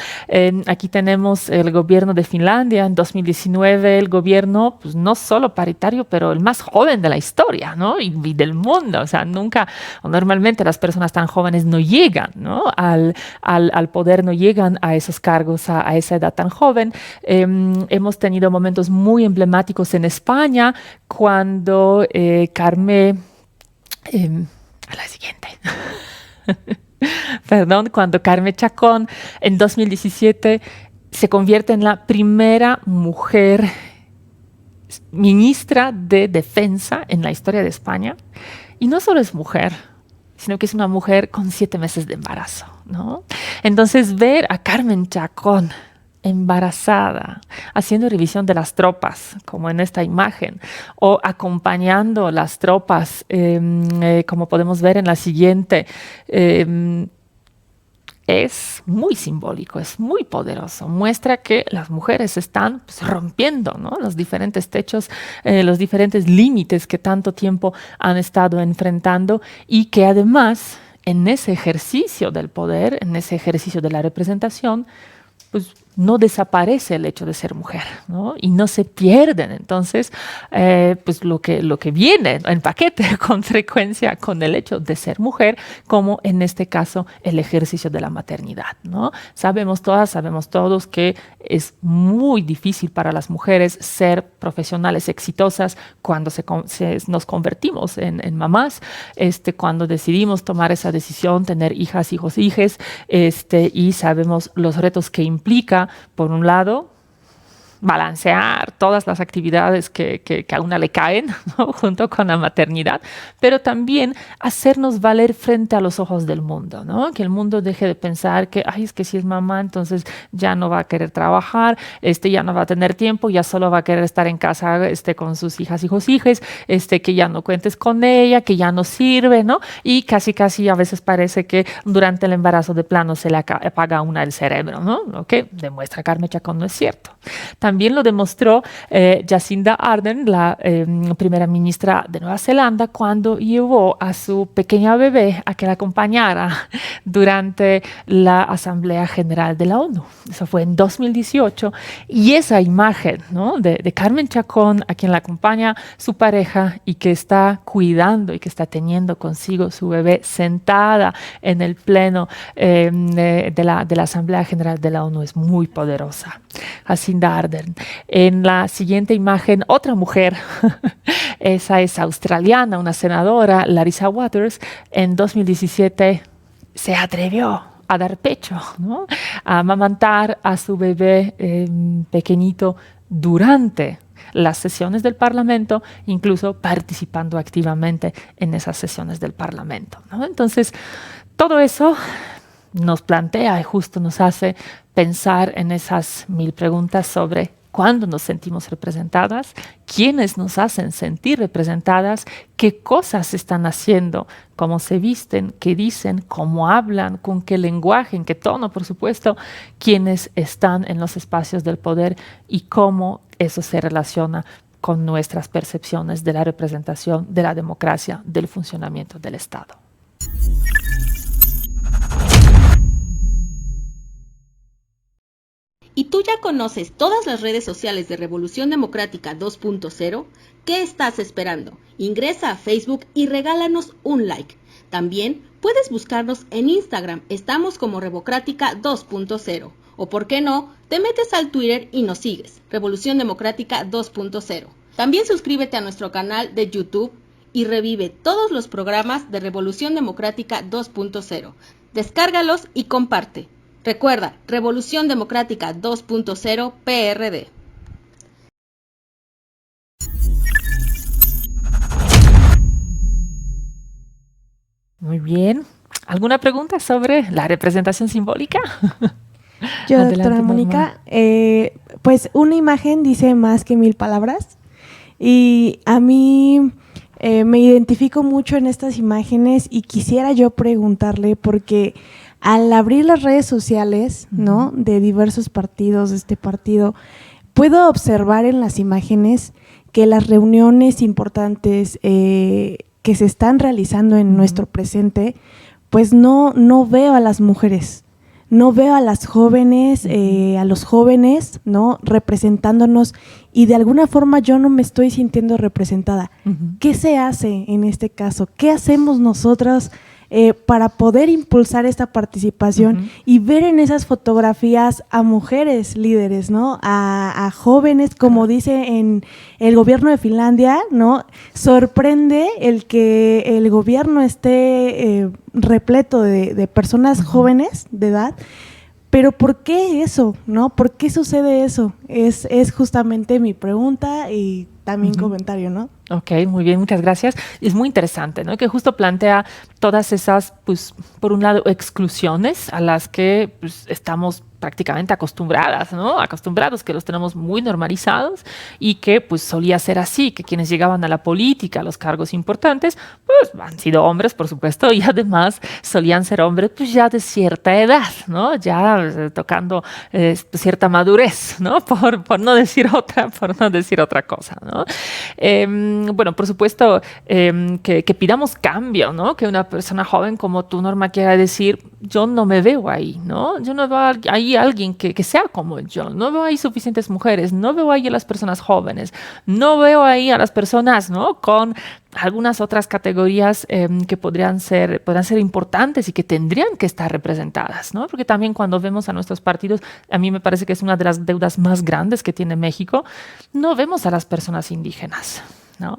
Aquí tenemos el gobierno de Finlandia en 2019, el gobierno pues, no solo paritario, pero el más joven de la historia, ¿no? y del mundo. O sea, normalmente las personas tan jóvenes no llegan, ¿no? al poder, no llegan a esos cargos a esa edad tan joven. Hemos tenido momentos muy emblemáticos en España cuando Carme, a la siguiente, perdón, cuando Carme Chacón en 2017 se convierte en la primera mujer ministra de Defensa en la historia de España. Y no solo es mujer, sino que es una mujer con 7 meses de embarazo, ¿no? Entonces ver a Carmen Chacón embarazada, haciendo revisión de las tropas, como en esta imagen, o acompañando las tropas, como podemos ver en la siguiente, es muy simbólico, es muy poderoso. Muestra que las mujeres están pues, rompiendo, ¿no? Los diferentes techos, los diferentes límites que tanto tiempo han estado enfrentando y que además en ese ejercicio del poder, en ese ejercicio de la representación, pues no desaparece el hecho de ser mujer, ¿no? Y no se pierden. Entonces, pues lo que viene en paquete con frecuencia con el hecho de ser mujer, como en este caso el ejercicio de la maternidad, ¿no? Sabemos todos que es muy difícil para las mujeres ser profesionales exitosas cuando nos convertimos en mamás, cuando decidimos tomar esa decisión, tener hijas, hijos, hijes, y sabemos los retos que implica, por un lado, balancear todas las actividades que a una le caen, ¿no? Junto con la maternidad, pero también hacernos valer frente a los ojos del mundo, ¿no? Que el mundo deje de pensar que, es que si es mamá, entonces ya no va a querer trabajar, ya no va a tener tiempo, ya solo va a querer estar en casa con sus hijas, hijos, hijes, que ya no cuentes con ella, que ya no sirve, ¿no? Y casi a veces parece que durante el embarazo de plano se le apaga a una el cerebro, ¿no? Lo que demuestra Carmen Chacón no es cierto. También lo demostró Jacinda Ardern, la primera ministra de Nueva Zelanda, cuando llevó a su pequeña bebé a que la acompañara durante la Asamblea General de la ONU. Eso fue en 2018. Y esa imagen, ¿no?, de Carmen Chacón, a quien la acompaña su pareja y que está cuidando y que está teniendo consigo su bebé sentada en el pleno de la Asamblea General de la ONU, es muy poderosa. Jacinda Ardern. En la siguiente imagen, otra mujer, esa es australiana, una senadora, Larissa Waters, en 2017 se atrevió a dar pecho, ¿no?, a amamantar a su bebé pequeñito durante las sesiones del Parlamento, incluso participando activamente en esas sesiones del Parlamento, ¿no? Entonces, todo eso nos plantea y justo nos hace pensar en esas 1000 preguntas sobre cuándo nos sentimos representadas, quiénes nos hacen sentir representadas, qué cosas están haciendo, cómo se visten, qué dicen, cómo hablan, con qué lenguaje, en qué tono, por supuesto, quiénes están en los espacios del poder y cómo eso se relaciona con nuestras percepciones de la representación, de la democracia, del funcionamiento del Estado.
¿Y tú ya conoces todas las redes sociales de Revolución Democrática 2.0? ¿Qué estás esperando? Ingresa a Facebook y regálanos un like. También puedes buscarnos en Instagram, estamos como Revocrática 2.0. O por qué no, te metes al Twitter y nos sigues, Revolución Democrática 2.0. También suscríbete a nuestro canal de YouTube y revive todos los programas de Revolución Democrática 2.0. Descárgalos y comparte. Recuerda, Revolución Democrática 2.0 PRD.
Muy bien. ¿Alguna pregunta sobre la representación simbólica?
Yo, doctora Mónica, pues una imagen dice más que 1000 palabras y a mí me identifico mucho en estas imágenes y quisiera yo preguntarle porque al abrir las redes sociales, ¿no?, de diversos partidos, de este partido, puedo observar en las imágenes que las reuniones importantes que se están realizando en nuestro presente, pues no veo a las mujeres, no veo a las jóvenes, a los jóvenes, ¿no?, representándonos y de alguna forma yo no me estoy sintiendo representada. ¿Qué se hace en este caso? ¿Qué hacemos nosotras para poder impulsar esta participación y ver en esas fotografías a mujeres líderes, ¿no?, a jóvenes, como dice en el gobierno de Finlandia, ¿no? Sorprende el que el gobierno esté repleto de personas jóvenes de edad, pero ¿por qué eso, no? ¿Por qué sucede eso? Es justamente mi pregunta y también comentario, ¿no?
Ok, muy bien, muchas gracias. Es muy interesante, ¿no?, que justo plantea todas esas, pues, por un lado, exclusiones a las que pues, estamos prácticamente acostumbradas, ¿no? Acostumbrados, que los tenemos muy normalizados y que pues solía ser así, que quienes llegaban a la política, a los cargos importantes, pues han sido hombres, por supuesto, y además solían ser hombres pues ya de cierta edad, ¿no? Ya tocando cierta madurez, ¿no? Por no decir otra cosa, ¿no? Bueno, por supuesto que pidamos cambio, ¿no? Que una persona joven como tú, Norma, quiera decir, yo no me veo ahí, ¿no? Yo no veo ahí alguien que sea como yo, no veo ahí suficientes mujeres, no veo ahí a las personas jóvenes, no veo ahí a las personas, ¿no?, con algunas otras categorías que podrán ser importantes y que tendrían que estar representadas, ¿no? Porque también cuando vemos a nuestros partidos, a mí me parece que es una de las deudas más grandes que tiene México, no vemos a las personas indígenas, ¿no?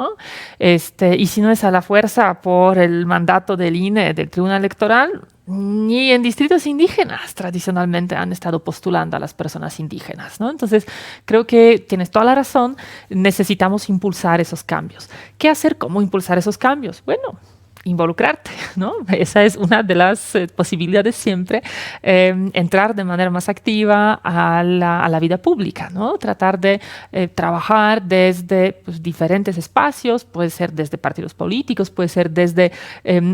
Y si no es a la fuerza por el mandato del INE, del Tribunal Electoral, ni en distritos indígenas tradicionalmente han estado postulando a las personas indígenas, ¿no? Entonces, creo que tienes toda la razón, necesitamos impulsar esos cambios. ¿Qué hacer? ¿Cómo impulsar esos cambios? Bueno, involucrarte, ¿no? Esa es una de las posibilidades siempre, entrar de manera más activa a la vida pública, ¿no? Tratar de trabajar desde pues, diferentes espacios, puede ser desde partidos políticos, puede ser desde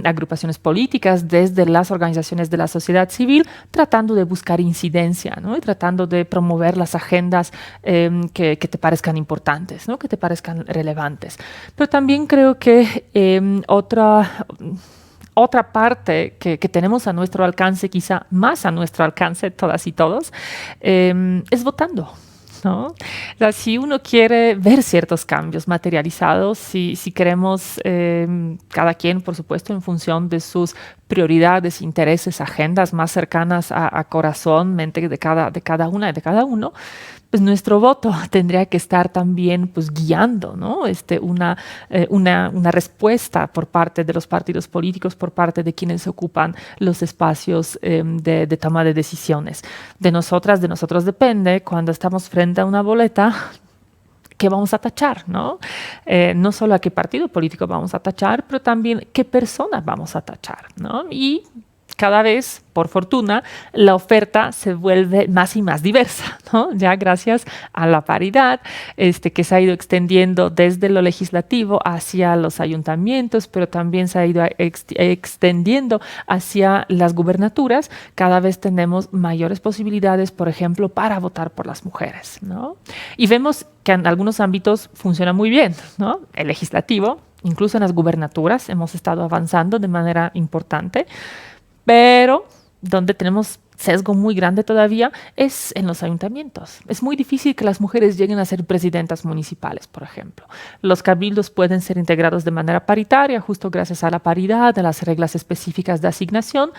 agrupaciones políticas, desde las organizaciones de la sociedad civil, tratando de buscar incidencia, ¿no? Y tratando de promover las agendas que te parezcan importantes, ¿no? Que te parezcan relevantes. Pero también creo que otra parte que tenemos a nuestro alcance, quizá más a nuestro alcance todas y todos, es votando, ¿no? O sea, si uno quiere ver ciertos cambios materializados, si queremos, cada quien, por supuesto, en función de sus prioridades, intereses, agendas más cercanas a corazón, mente de cada una y de cada uno, pues nuestro voto tendría que estar también pues, guiando, ¿no? una respuesta por parte de los partidos políticos, por parte de quienes ocupan los espacios de toma de decisiones. De nosotros depende, cuando estamos frente a una boleta, qué vamos a tachar, ¿no? No solo a qué partido político vamos a tachar, pero también qué personas vamos a tachar, ¿no? Y cada vez, por fortuna, la oferta se vuelve más y más diversa, ¿no? Ya gracias a la paridad que se ha ido extendiendo desde lo legislativo hacia los ayuntamientos, pero también se ha ido extendiendo hacia las gubernaturas. Cada vez tenemos mayores posibilidades, por ejemplo, para votar por las mujeres, ¿no? Y vemos que en algunos ámbitos funciona muy bien, ¿no? El legislativo, incluso en las gubernaturas, hemos estado avanzando de manera importante. Pero donde tenemos sesgo muy grande todavía es en los ayuntamientos. Es muy difícil que las mujeres lleguen a ser presidentas municipales, por ejemplo. Los cabildos pueden ser integrados de manera paritaria, justo gracias a la paridad, a las reglas específicas de asignación,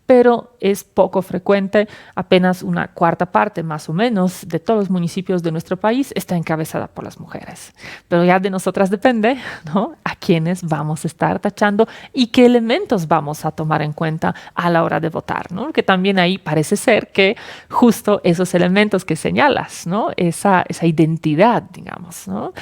pero es poco frecuente, apenas una cuarta parte más o menos de todos los municipios de nuestro país está encabezada por las mujeres. Pero ya de nosotras depende, ¿no? A quiénes vamos a estar tachando y qué elementos vamos a tomar en cuenta a la hora de votar, ¿no? Que también ahí parece ser que justo esos elementos que señalas, ¿no? Esa identidad, digamos, ¿no?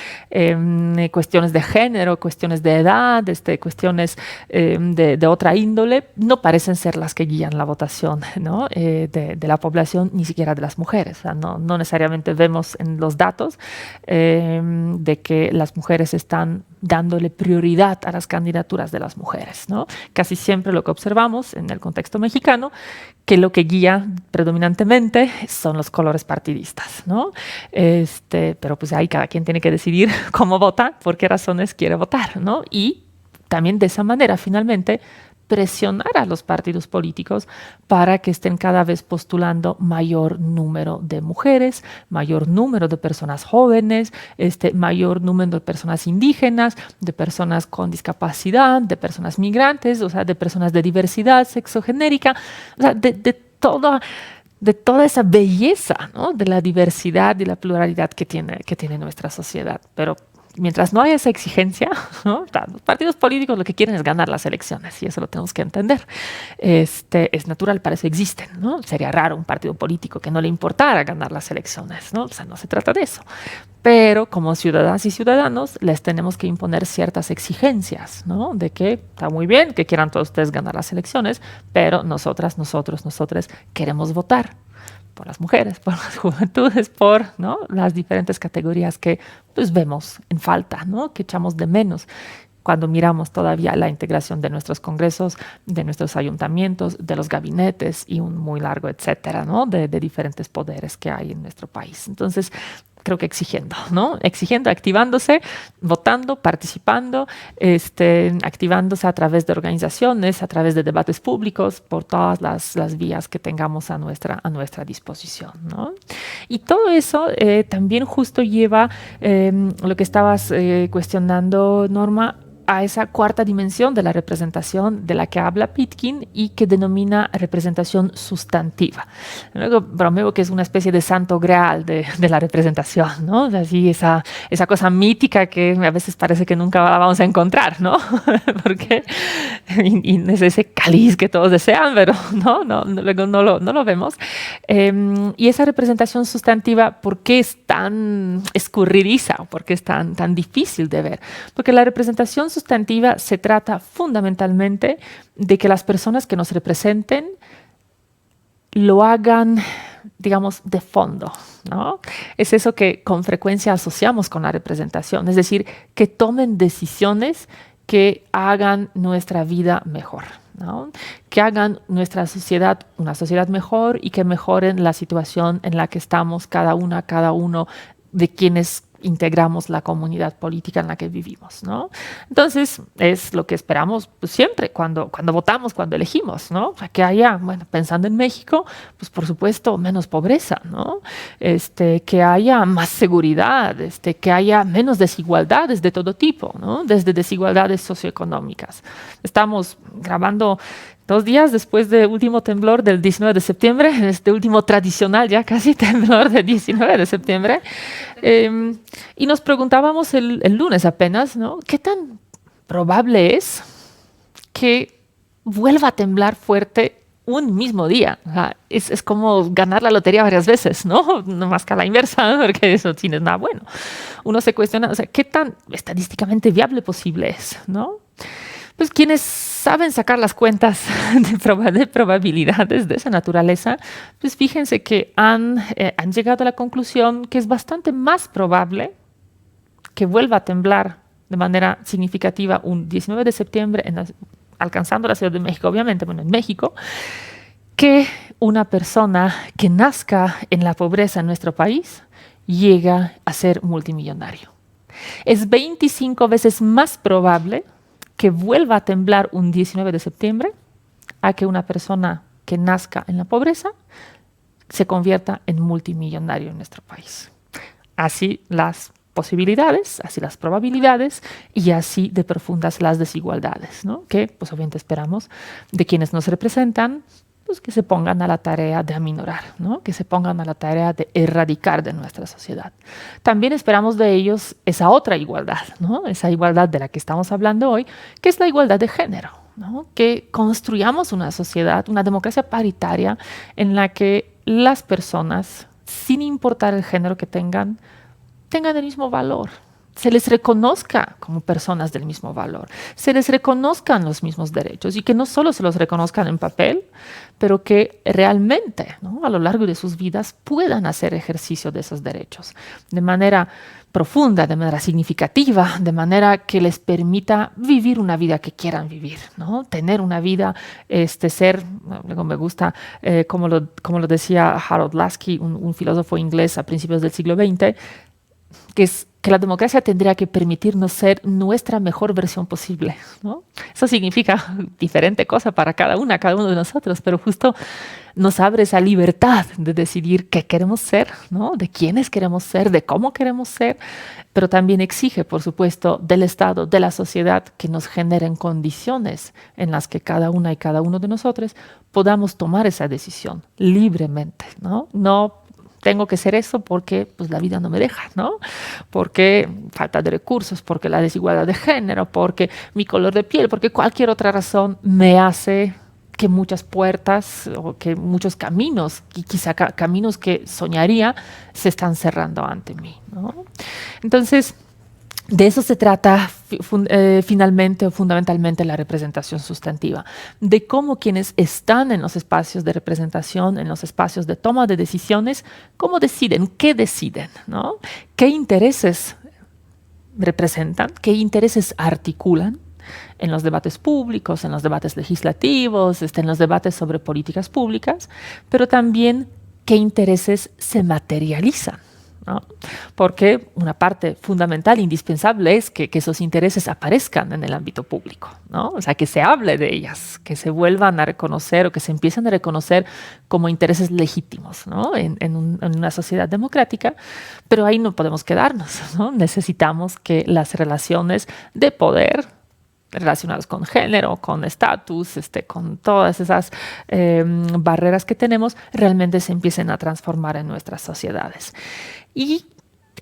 Cuestiones de género, cuestiones de edad, cuestiones de otra índole, no parecen ser las que guían la votación, ¿no? de la población, ni siquiera de las mujeres. O sea, no necesariamente vemos en los datos de que las mujeres están dándole prioridad a las candidaturas de las mujeres, ¿no? Casi siempre lo que observamos en el contexto mexicano, que lo que guía predominantemente son los colores partidistas, ¿no? Pero pues ahí cada quien tiene que decidir cómo vota, por qué razones quiere votar, ¿no? Y también de esa manera, finalmente, presionar a los partidos políticos para que estén cada vez postulando mayor número de mujeres, mayor número de personas jóvenes, mayor número de personas indígenas, de personas con discapacidad, de personas migrantes, o sea, de personas de diversidad sexogenérica, o sea, de toda esa belleza, ¿no? De la diversidad y la pluralidad que tiene nuestra sociedad. Pero mientras no haya esa exigencia, ¿no? Los partidos políticos lo que quieren es ganar las elecciones y eso lo tenemos que entender. Es natural, para eso existen, ¿no? Sería raro un partido político que no le importara ganar las elecciones, ¿no? O sea, no se trata de eso. Pero como ciudadanas y ciudadanos les tenemos que imponer ciertas exigencias, ¿no? De que está muy bien que quieran todos ustedes ganar las elecciones, pero nosotros queremos votar por las mujeres, por las juventudes, por, ¿no? Las diferentes categorías que pues, vemos en falta, ¿no? Que echamos de menos cuando miramos todavía la integración de nuestros congresos, de nuestros ayuntamientos, de los gabinetes y un muy largo etcétera, ¿no? De diferentes poderes que hay en nuestro país. Entonces, creo que exigiendo, ¿no? Exigiendo, activándose, votando, participando, activándose a través de organizaciones, a través de debates públicos, por todas las vías que tengamos a nuestra disposición, ¿no? Y todo eso también justo lleva lo que estabas cuestionando, Norma, a esa cuarta dimensión de la representación de la que habla Pitkin y que denomina representación sustantiva. Luego bromeo que es una especie de santo grial de la representación, ¿no? Así esa cosa mítica que a veces parece que nunca la vamos a encontrar, ¿no? Porque y es ese cáliz que todos desean, pero luego no lo vemos. Y esa representación sustantiva, ¿por qué es tan escurridiza? ¿Por qué es tan difícil de ver? Porque la representación sustantiva se trata fundamentalmente de que las personas que nos representen lo hagan, digamos, de fondo, ¿no? Es eso que con frecuencia asociamos con la representación, es decir, que tomen decisiones que hagan nuestra vida mejor, ¿no? Que hagan nuestra sociedad una sociedad mejor y que mejoren la situación en la que estamos cada uno de quienes integramos la comunidad política en la que vivimos, ¿no? Entonces, es lo que esperamos pues, siempre cuando votamos, cuando elegimos, ¿no? O sea, que haya, bueno, pensando en México, pues por supuesto, menos pobreza, ¿no? Que haya más seguridad, que haya menos desigualdades de todo tipo, ¿no? Desde desigualdades socioeconómicas. Estamos grabando 2 días después del último temblor del 19 de septiembre, este último tradicional ya casi temblor del 19 de septiembre, y nos preguntábamos el lunes apenas, ¿no? ¿Qué tan probable es que vuelva a temblar fuerte un mismo día? O sea, es como ganar la lotería varias veces, ¿no? No más que a la inversa, porque eso sí no es nada bueno. Uno se cuestiona, o sea, ¿qué tan estadísticamente viable posible es, ¿no? Pues quienes saben sacar las cuentas de probabilidades de esa naturaleza, pues fíjense que han llegado a la conclusión que es bastante más probable que vuelva a temblar de manera significativa un 19 de septiembre, alcanzando la Ciudad de México, obviamente, bueno, en México, que una persona que nazca en la pobreza en nuestro país llega a ser multimillonario. Es 25 veces más probable que vuelva a temblar un 19 de septiembre a que una persona que nazca en la pobreza se convierta en multimillonario en nuestro país. Así las posibilidades, así las probabilidades y así de profundas las desigualdades, ¿no? Que pues obviamente esperamos de quienes nos representan, pues que se pongan a la tarea de aminorar, ¿no? Que se pongan a la tarea de erradicar de nuestra sociedad. También esperamos de ellos esa otra igualdad, ¿no? Esa igualdad de la que estamos hablando hoy, que es la igualdad de género, ¿no? Que construyamos una sociedad, una democracia paritaria en la que las personas, sin importar el género que tengan el mismo valor. Se les reconozca como personas del mismo valor, se les reconozcan los mismos derechos y que no solo se los reconozcan en papel, pero que realmente, ¿no? A lo largo de sus vidas puedan hacer ejercicio de esos derechos de manera profunda, de manera significativa, de manera que les permita vivir una vida que quieran vivir, ¿no? Tener una vida, ser, luego me gusta, como lo decía Harold Lasky, un filósofo inglés a principios del siglo XX, que es que la democracia tendría que permitirnos ser nuestra mejor versión posible, ¿no? Eso significa diferente cosa para cada uno de nosotros, pero justo nos abre esa libertad de decidir qué queremos ser, ¿no? De quiénes queremos ser, de cómo queremos ser, pero también exige, por supuesto, del Estado, de la sociedad, que nos generen condiciones en las que cada una y cada uno de nosotros podamos tomar esa decisión libremente, ¿no? No tengo que ser eso porque pues, la vida no me deja, ¿no? Porque falta de recursos, porque la desigualdad de género, porque mi color de piel, porque cualquier otra razón me hace que muchas puertas o que muchos caminos, y quizá caminos que soñaría, se están cerrando ante mí, ¿no? Entonces, de eso se trata finalmente o fundamentalmente la representación sustantiva, de cómo quienes están en los espacios de representación, en los espacios de toma de decisiones, cómo deciden, qué deciden, ¿no? ¿Qué intereses representan? ¿Qué intereses articulan? En los debates públicos, en los debates legislativos, en los debates sobre políticas públicas, pero también qué intereses se materializan, ¿no? Porque una parte fundamental, indispensable, es que esos intereses aparezcan en el ámbito público, ¿no? O sea, que se hable de ellas, que se vuelvan a reconocer o que se empiecen a reconocer como intereses legítimos, ¿no? En una sociedad democrática, pero ahí no podemos quedarnos, ¿no? Necesitamos que las relaciones de poder relacionados con género, con estatus, con todas esas barreras que tenemos, realmente se empiecen a transformar en nuestras sociedades. Y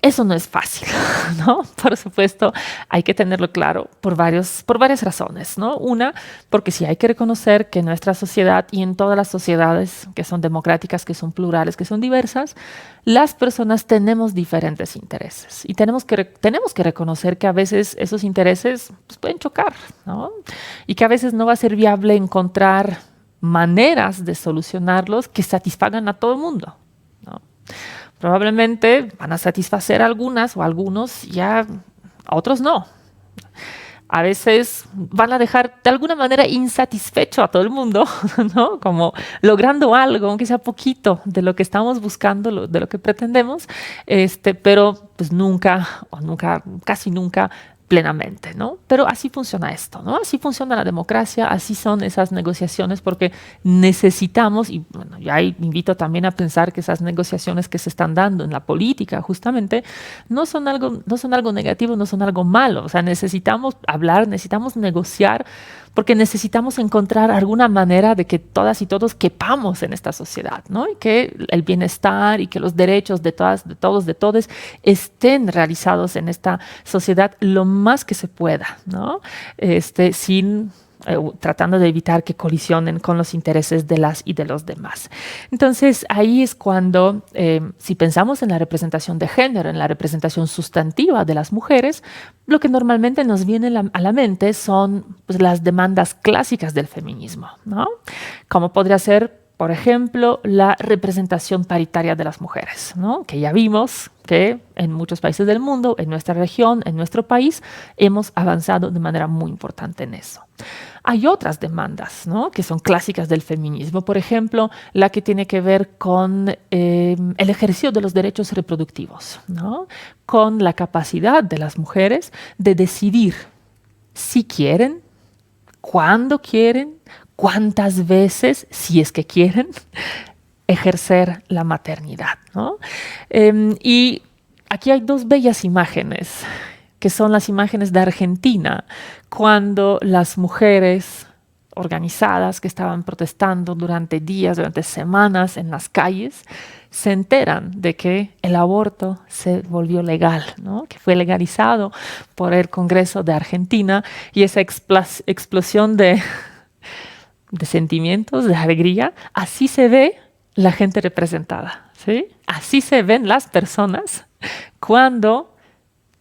Eso no es fácil, ¿no? Por supuesto, hay que tenerlo claro por varias razones, ¿no? Una, porque sí hay que reconocer que en nuestra sociedad y en todas las sociedades que son democráticas, que son plurales, que son diversas, las personas tenemos diferentes intereses y tenemos que reconocer que a veces esos intereses pues, pueden chocar, ¿no? Y que a veces no va a ser viable encontrar maneras de solucionarlos que satisfagan a todo el mundo, ¿no? Probablemente van a satisfacer a algunas o a algunos y a otros no. A veces van a dejar de alguna manera insatisfecho a todo el mundo, ¿no? Como logrando algo, aunque sea poquito de lo que estamos buscando, de lo que pretendemos, pero pues casi nunca plenamente, ¿no? Pero así funciona esto, ¿no? Así funciona la democracia, así son esas negociaciones porque necesitamos, y bueno, ya invito también a pensar que esas negociaciones que se están dando en la política justamente no son algo negativo, no son algo malo, o sea, necesitamos hablar, necesitamos negociar porque necesitamos encontrar alguna manera de que todas y todos quepamos en esta sociedad, ¿no? Y que el bienestar y que los derechos de todas, de todos, de todes estén realizados en esta sociedad lo más que se pueda, ¿no? Tratando de evitar que colisionen con los intereses de las y de los demás. Entonces, ahí es cuando, si pensamos en la representación de género, en la representación sustantiva de las mujeres, lo que normalmente nos viene a la mente son pues, las demandas clásicas del feminismo, ¿no? Como podría ser, por ejemplo, la representación paritaria de las mujeres, ¿no? Que ya vimos que en muchos países del mundo, en nuestra región, en nuestro país, hemos avanzado de manera muy importante en eso. Hay otras demandas, ¿no? Que son clásicas del feminismo, por ejemplo, la que tiene que ver con el ejercicio de los derechos reproductivos, ¿no? Con la capacidad de las mujeres de decidir si quieren, cuándo quieren, cuántas veces, si es que quieren, ejercer la maternidad, ¿no? Y aquí hay dos bellas imágenes, que son las imágenes de Argentina, cuando las mujeres organizadas que estaban protestando durante días, durante semanas en las calles, se enteran de que el aborto se volvió legal, ¿no? Que fue legalizado por el Congreso de Argentina y esa explosión de sentimientos, de alegría, así se ve la gente representada, ¿sí? Así se ven las personas cuando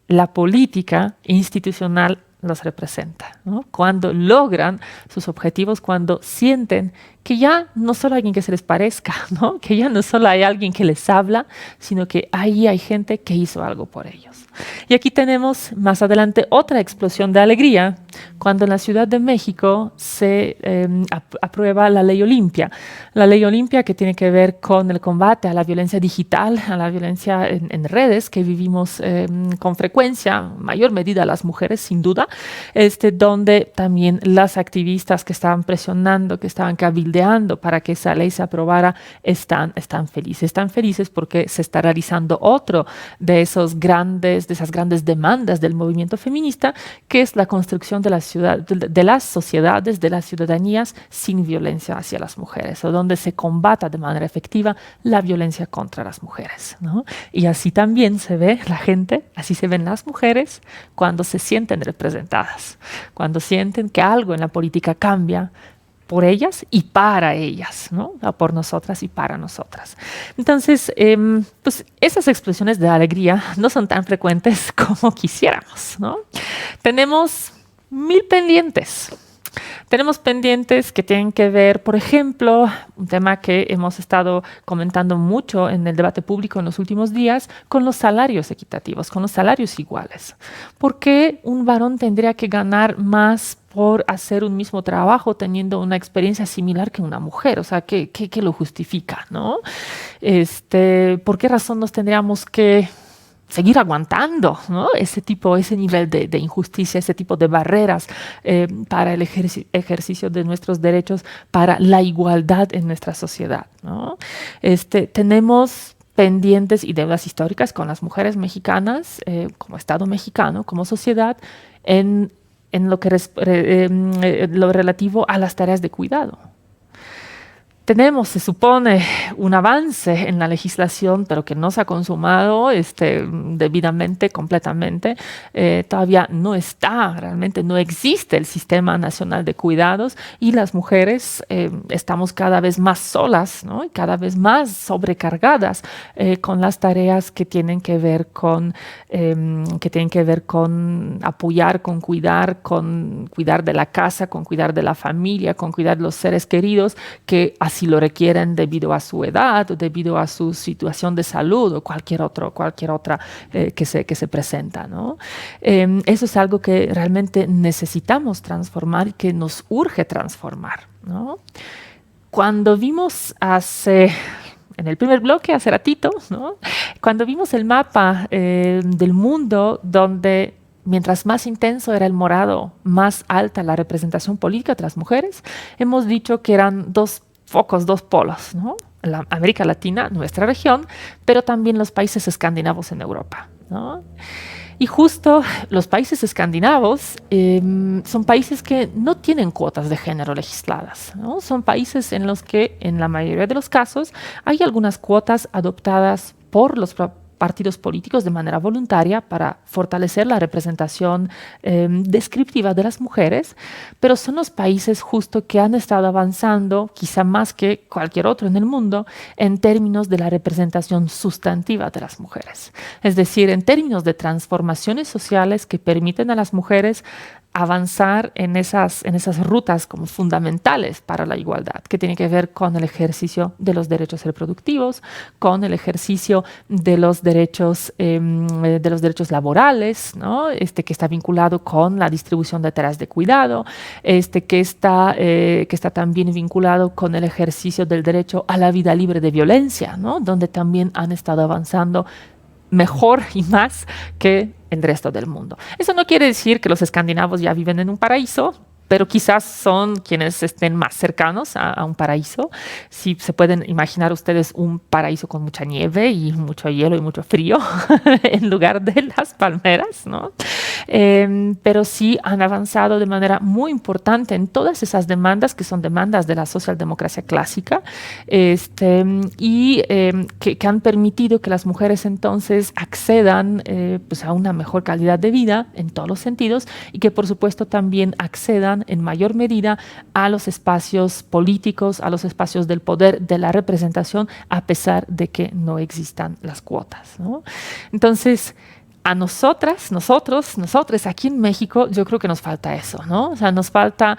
la política institucional los representa, ¿no? Cuando logran sus objetivos, cuando sienten que ya no solo hay alguien que se les parezca, ¿no? Que ya no solo hay alguien que les habla, sino que ahí hay gente que hizo algo por ellos. Y aquí tenemos más adelante otra explosión de alegría cuando en la Ciudad de México se aprueba la Ley Olimpia. La Ley Olimpia que tiene que ver con el combate a la violencia digital, a la violencia en redes que vivimos con frecuencia, mayor medida las mujeres sin duda, donde también las activistas que estaban presionando, que estaban cabildeando para que esa ley se aprobara, están felices. Están felices porque se está realizando otro de esas grandes demandas del movimiento feminista, que es la construcción de las sociedades, de las ciudadanías sin violencia hacia las mujeres, o donde se combata de manera efectiva la violencia contra las mujeres, ¿no? Y así también se ve la gente, así se ven las mujeres cuando se sienten representadas, cuando sienten que algo en la política cambia por ellas y para ellas, ¿no? Por nosotras y para nosotras. Entonces, pues esas expresiones de alegría no son tan frecuentes como quisiéramos, ¿no? Tenemos 1000 pendientes. Tenemos pendientes que tienen que ver, por ejemplo, un tema que hemos estado comentando mucho en el debate público en los últimos días, con los salarios equitativos, con los salarios iguales. ¿Por qué un varón tendría que ganar más por hacer un mismo trabajo teniendo una experiencia similar que una mujer? O sea, ¿qué lo justifica, no? ¿Por qué razón nos tendríamos que seguir aguantando, ¿no? Ese nivel de injusticia, ese tipo de barreras para el ejercicio de nuestros derechos, para la igualdad en nuestra sociedad, ¿no? Tenemos pendientes y deudas históricas con las mujeres mexicanas, como Estado mexicano, como sociedad, en lo relativo a las tareas de cuidado. Tenemos, se supone, un avance en la legislación, pero que no se ha consumado debidamente, completamente. Todavía no está, realmente no existe el Sistema Nacional de Cuidados y las mujeres estamos cada vez más solas, ¿no? Y cada vez más sobrecargadas con las tareas que tienen que ver con apoyar, con cuidar de la casa, con cuidar de la familia, con cuidar de los seres queridos que si lo requieren debido a su edad o debido a su situación de salud o cualquier otra que se presenta, ¿no? Eso es algo que realmente necesitamos transformar y que nos urge transformar, ¿no? Cuando vimos en el primer bloque, hace ratito, ¿no? Cuando vimos el mapa del mundo donde mientras más intenso era el morado, más alta la representación política de las mujeres, hemos dicho que eran dos focos, dos polos, ¿no? La América Latina, nuestra región, pero también los países escandinavos en Europa, ¿no? Y justo los países escandinavos son países que no tienen cuotas de género legisladas, ¿no? Son países en los que, en la mayoría de los casos, hay algunas cuotas adoptadas por los partidos políticos de manera voluntaria para fortalecer la representación descriptiva de las mujeres, pero son los países justo que han estado avanzando, quizá más que cualquier otro en el mundo, en términos de la representación sustantiva de las mujeres. Es decir, en términos de transformaciones sociales que permiten a las mujeres avanzar en esas rutas como fundamentales para la igualdad, que tiene que ver con el ejercicio de los derechos reproductivos, con el ejercicio de los derechos laborales, ¿no? Que está vinculado con la distribución de tareas de cuidado, que está también vinculado con el ejercicio del derecho a la vida libre de violencia, ¿no? Donde también han estado avanzando mejor y más que el resto del mundo. Eso no quiere decir que los escandinavos ya viven en un paraíso, pero quizás son quienes estén más cercanos a un paraíso. Si se pueden imaginar ustedes un paraíso con mucha nieve y mucho hielo y mucho frío en lugar de las palmeras, ¿no? Pero sí han avanzado de manera muy importante en todas esas demandas que son demandas de la socialdemocracia clásica y que han permitido que las mujeres entonces accedan pues a una mejor calidad de vida en todos los sentidos y que por supuesto también accedan en mayor medida a los espacios políticos, a los espacios del poder, de la representación, a pesar de que no existan las cuotas, ¿no? Entonces, a nosotros aquí en México, yo creo que nos falta eso, ¿no? O sea, nos falta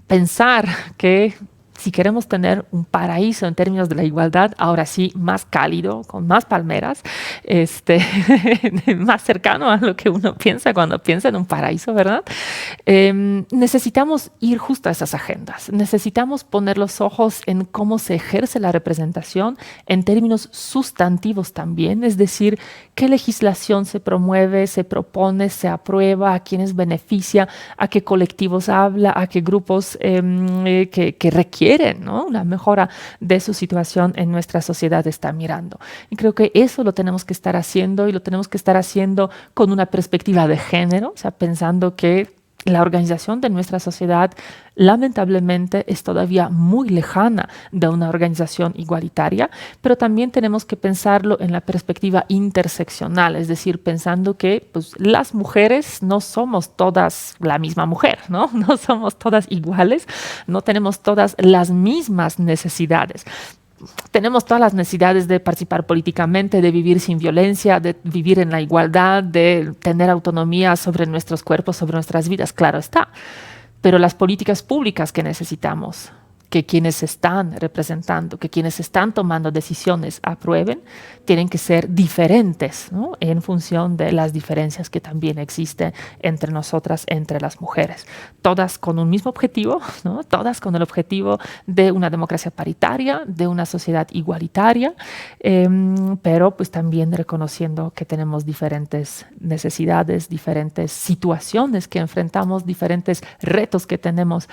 pensar que si queremos tener un paraíso en términos de la igualdad, ahora sí, más cálido, con más palmeras, más cercano a lo que uno piensa cuando piensa en un paraíso, ¿verdad? Necesitamos ir justo a esas agendas. Necesitamos poner los ojos en cómo se ejerce la representación en términos sustantivos también, es decir, qué legislación se promueve, se propone, se aprueba, a quiénes beneficia, a qué colectivos habla, a qué grupos que requieren, ¿no? La mejora de su situación en nuestra sociedad está mirando. Y creo que eso lo tenemos que estar haciendo y lo tenemos que estar haciendo con una perspectiva de género, o sea, pensando que la organización de nuestra sociedad lamentablemente es todavía muy lejana de una organización igualitaria, pero también tenemos que pensarlo en la perspectiva interseccional, es decir, pensando que pues, las mujeres no somos todas la misma mujer, ¿no? No somos todas iguales, no tenemos todas las mismas necesidades. Tenemos todas las necesidades de participar políticamente, de vivir sin violencia, de vivir en la igualdad, de tener autonomía sobre nuestros cuerpos, sobre nuestras vidas, claro está. Pero las políticas públicas que necesitamos, que quienes están representando, que quienes están tomando decisiones aprueben, tienen que ser diferentes, ¿no? En función de las diferencias que también existen entre nosotras, entre las mujeres. Todas con un mismo objetivo, ¿no? Todas con el objetivo de una democracia paritaria, de una sociedad igualitaria, pero pues también reconociendo que tenemos diferentes necesidades, diferentes situaciones que enfrentamos, diferentes retos que tenemos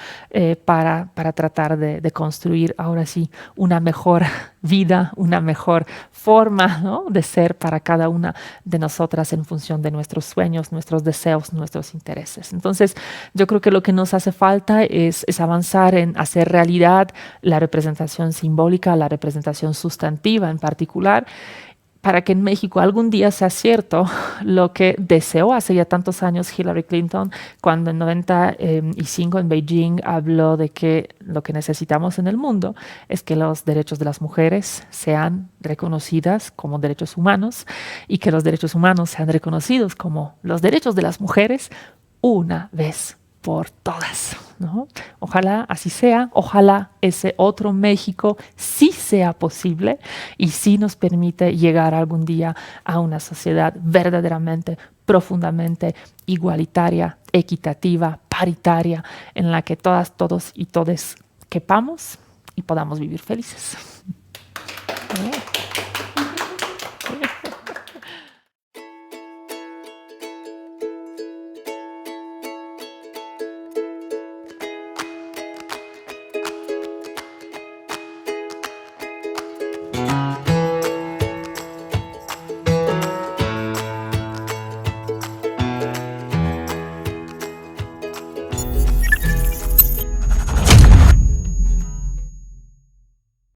para tratar de de construir ahora sí una mejor vida, una mejor forma, ¿no?, de ser para cada una de nosotras en función de nuestros sueños, nuestros deseos, nuestros intereses. Entonces, yo creo que lo que nos hace falta es avanzar en hacer realidad la representación simbólica, la representación sustantiva en particular, para que en México algún día sea cierto lo que deseó hace ya tantos años Hillary Clinton, cuando en 95 en Beijing habló de que lo que necesitamos en el mundo es que los derechos de las mujeres sean reconocidas como derechos humanos y que los derechos humanos sean reconocidos como los derechos de las mujeres una vez por todas, ¿no? Ojalá así sea, ojalá ese otro México sí sea posible y sí nos permite llegar algún día a una sociedad verdaderamente, profundamente igualitaria, equitativa, paritaria, en la que todas, todos y todes quepamos y podamos vivir felices.